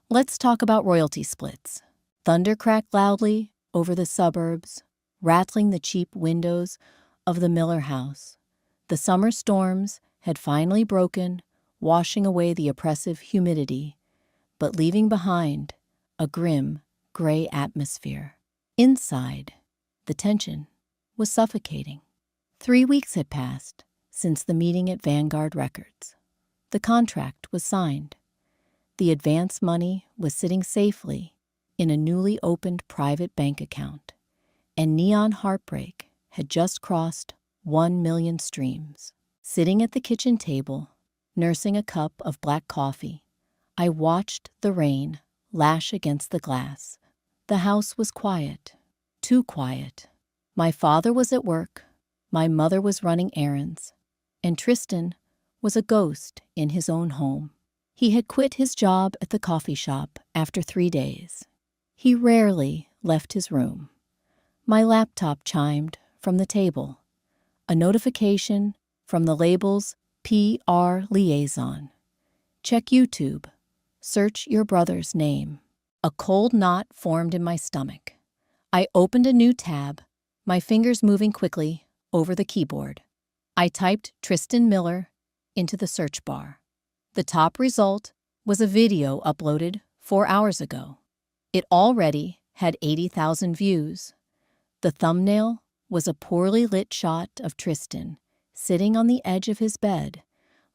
Let's talk about royalty splits. Thunder cracked loudly over the suburbs, rattling the cheap windows of the Miller house. The summer storms had finally broken, washing away the oppressive humidity, but leaving behind a grim, gray atmosphere. Inside, the tension was suffocating. 3 weeks had passed since the meeting at Vanguard Records. The contract was signed. The advance money was sitting safely in a newly opened private bank account, and Neon Heartbreak had just crossed 1 million streams. Sitting at the kitchen table, nursing a cup of black coffee, I watched the rain lash against the glass. The house was quiet, too quiet. My father was at work, my mother was running errands, and Tristan was a ghost in his own home. He had quit his job at the coffee shop after 3 days. He rarely left his room. My laptop chimed from the table. A notification from the label's PR liaison. Check YouTube. Search your brother's name. A cold knot formed in my stomach. I opened a new tab, my fingers moving quickly over the keyboard. I typed Tristan Miller into the search bar. The top result was a video uploaded 4 hours ago. It already had 80,000 views. The thumbnail was a poorly lit shot of Tristan sitting on the edge of his bed,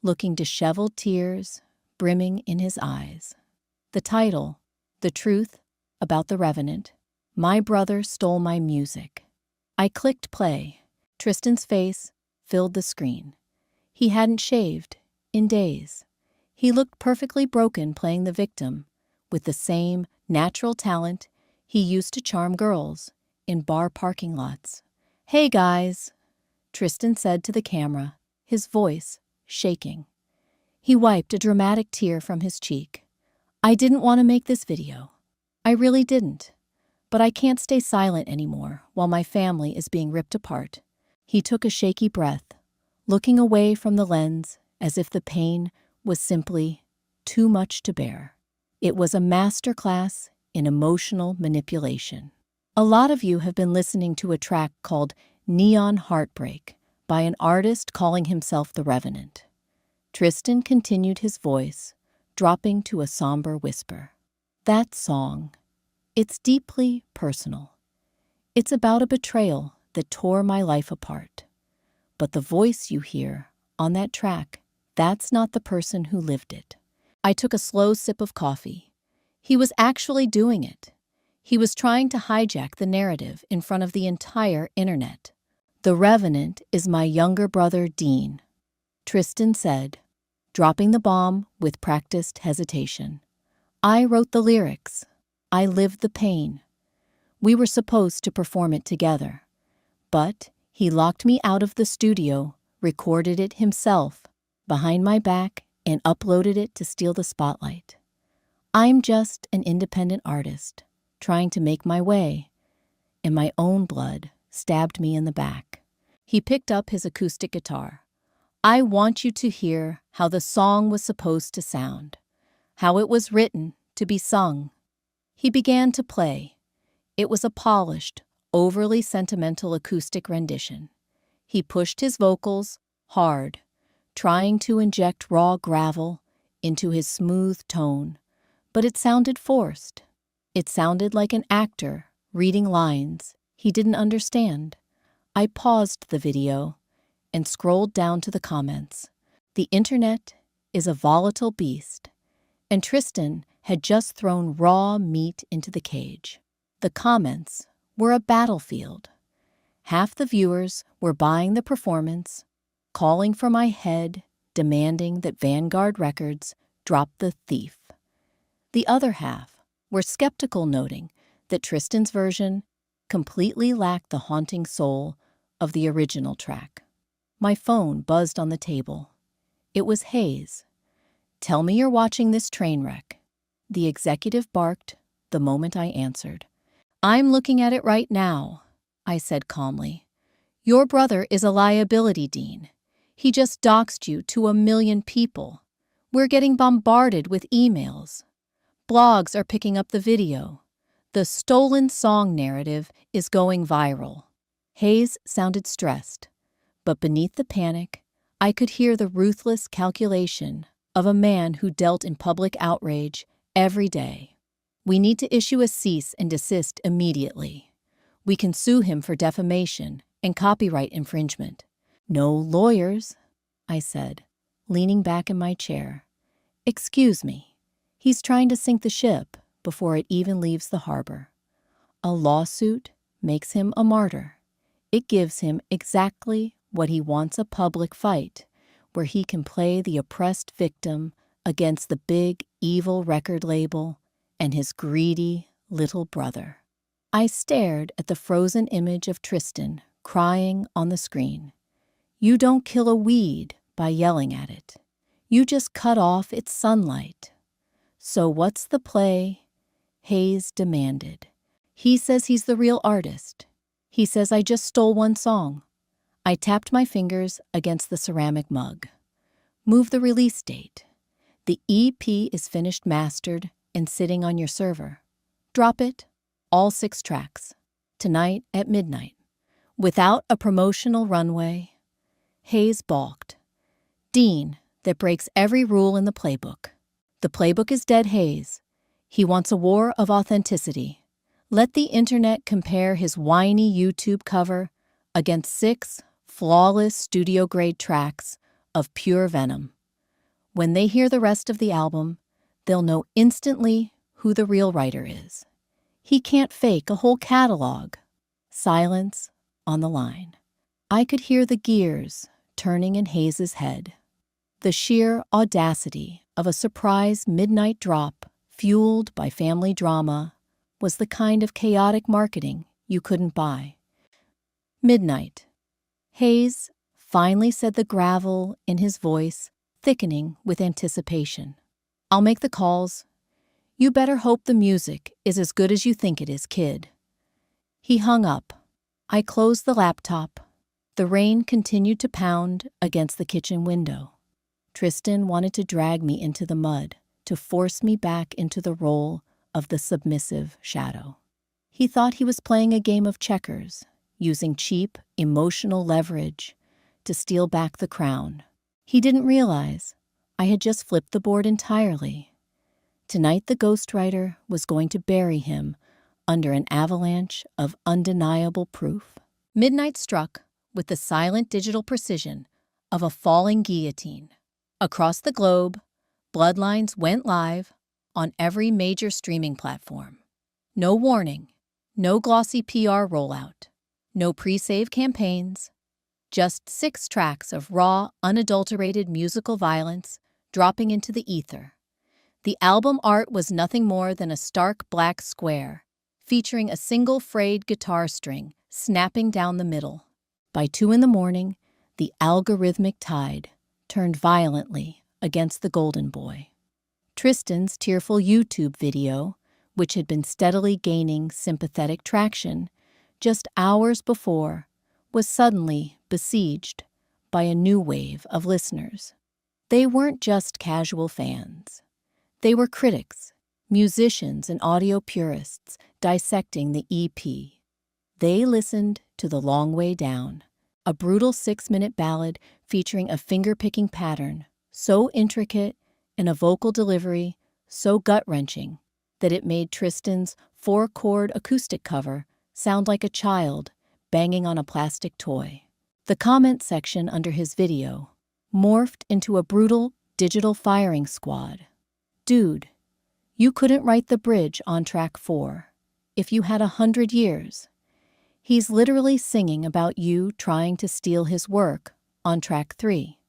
looking disheveled, tears brimming in his eyes. The title, The Truth About the Revenant, My Brother Stole My Music. I clicked play. Tristan's face filled the screen. He hadn't shaved in days. He looked perfectly broken playing the victim, with the same natural talent he used to charm girls in bar parking lots. Hey guys, Tristan said to the camera, his voice shaking. He wiped a dramatic tear from his cheek. I didn't want to make this video. I really didn't. But I can't stay silent anymore while my family is being ripped apart. He took a shaky breath, looking away from the lens as if the pain was simply too much to bear. It was a masterclass in emotional manipulation. A lot of you have been listening to a track called Neon Heartbreak by an artist calling himself The Revenant. Tristan continued his voice, dropping to a somber whisper. That song, it's deeply personal. It's about a betrayal that tore my life apart. But the voice you hear on that track, that's not the person who lived it. I took a slow sip of coffee. He was actually doing it. He was trying to hijack the narrative in front of the entire internet. The Revenant is my younger brother, Dean, Tristan said, dropping the bomb with practiced hesitation. I wrote the lyrics. I lived the pain. We were supposed to perform it together. But he locked me out of the studio, recorded it himself, behind my back, and uploaded it to steal the spotlight. I'm just an independent artist, trying to make my way, and my own blood stabbed me in the back. He picked up his acoustic guitar. I want you to hear how the song was supposed to sound, how it was written to be sung. He began to play. It was a polished, overly sentimental acoustic rendition. He pushed his vocals hard, trying to inject raw gravel into his smooth tone, but it sounded forced. It sounded like an actor reading lines he didn't understand. I paused the video and scrolled down to the comments. The internet is a volatile beast, and Tristan had just thrown raw meat into the cage. The comments were a battlefield. Half the viewers were buying the performance, calling for my head, demanding that Vanguard Records drop the thief. The other half were skeptical, noting that Tristan's version completely lacked the haunting soul of the original track. My phone buzzed on the table. It was Hayes. "Tell me you're watching this train wreck." The executive barked the moment I answered. "I'm looking at it right now," I said calmly. "Your brother is a liability, Dean. He just doxed you to 1 million people. We're getting bombarded with emails. Blogs are picking up the video. The stolen song narrative is going viral." Hayes sounded stressed, but beneath the panic, I could hear the ruthless calculation of a man who dealt in public outrage every day. "We need to issue a cease and desist immediately. We can sue him for defamation and copyright infringement." "No lawyers," I said, leaning back in my chair. "Excuse me. He's trying to sink the ship before it even leaves the harbor. A lawsuit makes him a martyr. It gives him exactly what he wants: a public fight where he can play the oppressed victim against the big, evil record label and his greedy little brother." I stared at the frozen image of Tristan crying on the screen. You don't kill a weed by yelling at it. You just cut off its sunlight. "So what's the play?" Hayes demanded. "He says he's the real artist. He says I just stole one song." I tapped my fingers against the ceramic mug. "Move the release date. The EP is finished, mastered, and sitting on your server. Drop it, all 6 tracks, tonight at midnight, without a promotional runway." Hayes balked. "Dean, that breaks every rule in the playbook." "The playbook is dead, Hayes. He wants a war of authenticity. Let the internet compare his whiny YouTube cover against 6 flawless studio-grade tracks of pure venom. When they hear the rest of the album, they'll know instantly who the real writer is. He can't fake a whole catalog." Silence on the line. I could hear the gears turning in Hayes's head. The sheer audacity of a surprise midnight drop fueled by family drama was the kind of chaotic marketing you couldn't buy. "Midnight." Hayes finally said, the gravel in his voice thickening with anticipation. "I'll make the calls. You better hope the music is as good as you think it is, kid." He hung up. I closed the laptop. The rain continued to pound against the kitchen window. Tristan wanted to drag me into the mud, to force me back into the role of the submissive shadow. He thought he was playing a game of checkers, using cheap, emotional leverage to steal back the crown. He didn't realize I had just flipped the board entirely. Tonight the ghostwriter was going to bury him under an avalanche of undeniable proof. Midnight struck with the silent digital precision of a falling guillotine. Across the globe, Bloodlines went live on every major streaming platform. No warning, no glossy PR rollout, no pre-save campaigns, just 6 tracks of raw, unadulterated musical violence dropping into the ether. The album art was nothing more than a stark black square, featuring a single frayed guitar string snapping down the middle. By 2 a.m, the algorithmic tide turned violently against the Golden Boy. Tristan's tearful YouTube video, which had been steadily gaining sympathetic traction just hours before, was suddenly besieged by a new wave of listeners. They weren't just casual fans. They were critics, musicians and audio purists dissecting the EP. They listened to The Long Way Down, a brutal 6-minute ballad featuring a finger-picking pattern so intricate and a vocal delivery so gut-wrenching that it made Tristan's 4-chord acoustic cover sound like a child banging on a plastic toy. The comment section under his video morphed into a brutal digital firing squad. Dude, you couldn't write the bridge on track 4 if you had 100 years. He's literally singing about you trying to steal his work on track 3.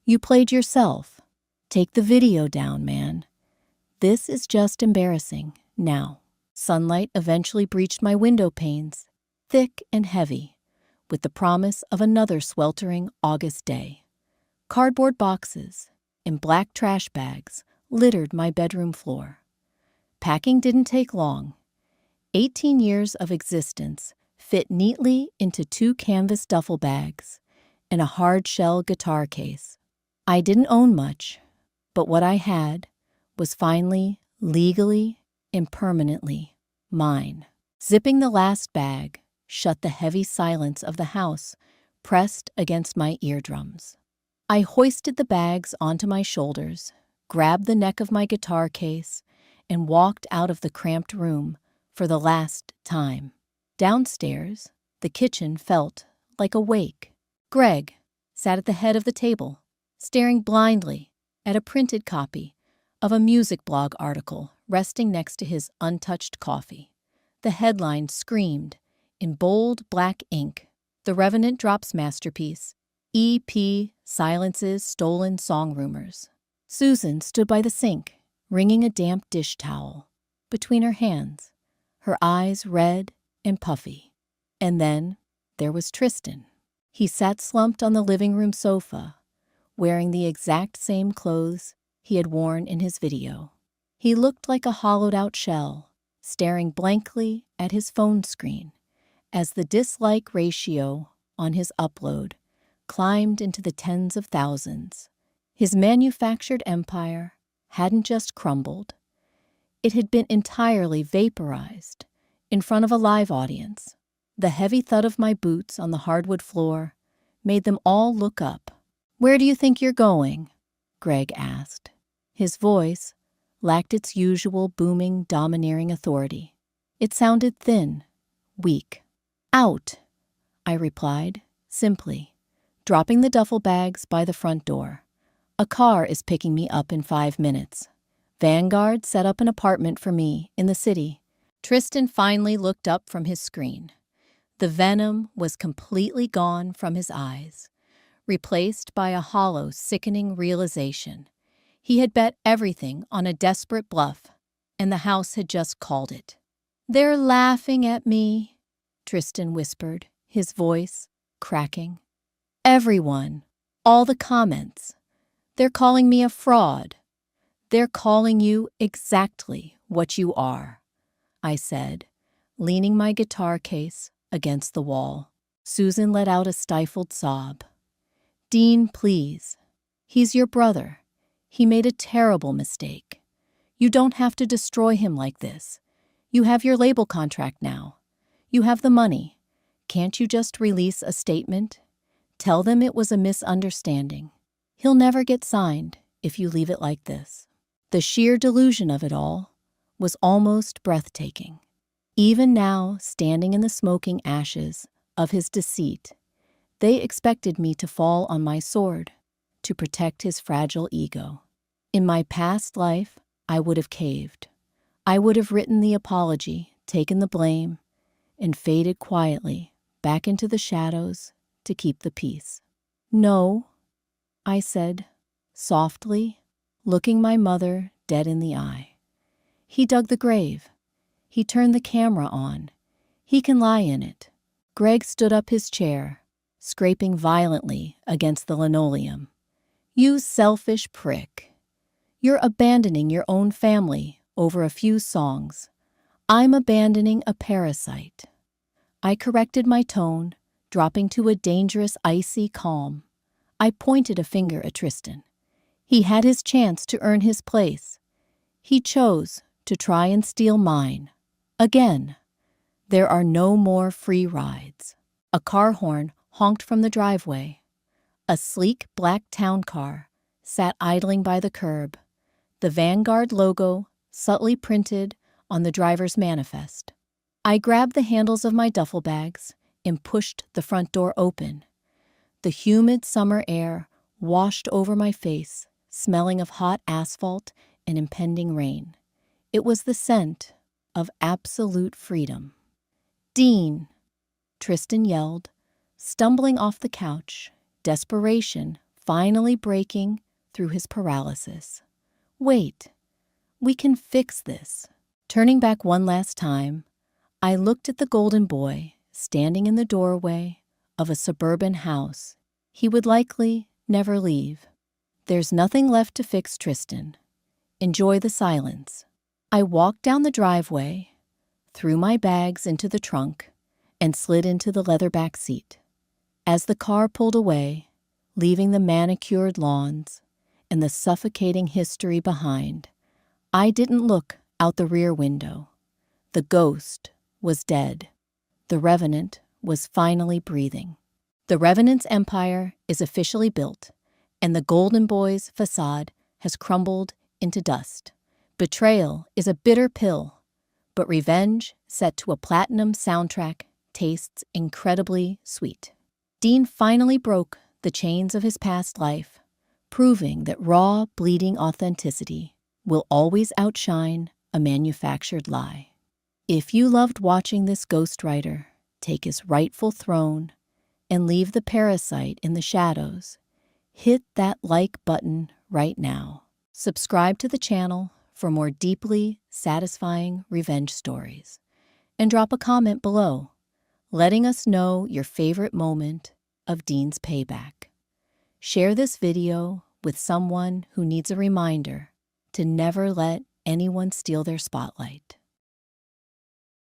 You played yourself. Take the video down, man. This is just embarrassing now. Sunlight eventually breached my window panes, thick and heavy, with the promise of another sweltering August day. Cardboard boxes and black trash bags littered my bedroom floor. Packing didn't take long. 18 years of existence fit neatly into 2 canvas duffel bags and a hard-shell guitar case. I didn't own much, but what I had was finally, legally, and permanently mine. Zipping the last bag shut the heavy silence of the house pressed against my eardrums. I hoisted the bags onto my shoulders, grabbed the neck of my guitar case, and walked out of the cramped room for the last time. Downstairs, the kitchen felt like a wake. Greg sat at the head of the table, staring blindly at a printed copy of a music blog article resting next to his untouched coffee. The headline screamed in bold black ink, "The Revenant Drops Masterpiece, EP Silences Stolen Song Rumors." Susan stood by the sink, wringing a damp dish towel between her hands, her eyes red and puffy. And then there was Tristan. He sat slumped on the living room sofa, wearing the exact same clothes he had worn in his video. He looked like a hollowed-out shell, staring blankly at his phone screen as the dislike ratio on his upload climbed into the tens of thousands. His manufactured empire hadn't just crumbled. It had been entirely vaporized in front of a live audience. The heavy thud of my boots on the hardwood floor made them all look up. "Where do you think you're going?" Greg asked. His voice lacked its usual booming, domineering authority. It sounded thin, weak. "Out," I replied, simply, dropping the duffel bags by the front door. "A car is picking me up in 5 minutes. Vanguard set up an apartment for me in the city." Tristan finally looked up from his screen. The venom was completely gone from his eyes, replaced by a hollow, sickening realization. He had bet everything on a desperate bluff, and the house had just called it. "They're laughing at me," Tristan whispered, his voice cracking. "Everyone, all the comments. They're calling me a fraud. They're calling you exactly what you are," I said, leaning my guitar case against the wall. Susan let out a stifled sob. "Dean, please. He's your brother. He made a terrible mistake. You don't have to destroy him like this. You have your label contract now. You have the money. Can't you just release a statement? Tell them it was a misunderstanding. He'll never get signed if you leave it like this." The sheer delusion of it all was almost breathtaking. Even now, standing in the smoking ashes of his deceit, they expected me to fall on my sword to protect his fragile ego. In my past life, I would have caved. I would have written the apology, taken the blame, and faded quietly back into the shadows to keep the peace. "No," I said, softly, looking my mother dead in the eye. "He dug the grave. He turned the camera on. He can lie in it." Greg stood up his chair, scraping violently against the linoleum. "You selfish prick. You're abandoning your own family over a few songs. I'm abandoning a parasite." I corrected my tone, dropping to a dangerous, icy calm. I pointed a finger at Tristan. He had his chance to earn his place. He chose to try and steal mine. Again, there are no more free rides. A car horn honked from the driveway. A sleek black town car sat idling by the curb, the Vanguard logo subtly printed on the driver's manifest. I grabbed the handles of my duffel bags and pushed the front door open. The humid summer air washed over my face, smelling of hot asphalt and impending rain. It was the scent of absolute freedom. "Dean!" Tristan yelled, stumbling off the couch, desperation finally breaking through his paralysis. "Wait, we can fix this." Turning back one last time, I looked at the golden boy standing in the doorway of a suburban house he would likely never leave. "There's nothing left to fix, Tristan. Enjoy the silence." I walked down the driveway, threw my bags into the trunk, and slid into the leather back seat. As the car pulled away, leaving the manicured lawns and the suffocating history behind, I didn't look out the rear window. The ghost was dead. The Revenant was finally breathing. The Revenant's empire is officially built, and the Golden Boy's facade has crumbled into dust. Betrayal is a bitter pill, but revenge set to a platinum soundtrack tastes incredibly sweet. Dean finally broke the chains of his past life, proving that raw, bleeding authenticity will always outshine a manufactured lie. If you loved watching this ghostwriter take his rightful throne and leave the parasite in the shadows, hit that like button right now. Subscribe to the channel for more deeply satisfying revenge stories, and drop a comment below, letting us know your favorite moment of Dean's payback. Share this video with someone who needs a reminder to never let anyone steal their spotlight.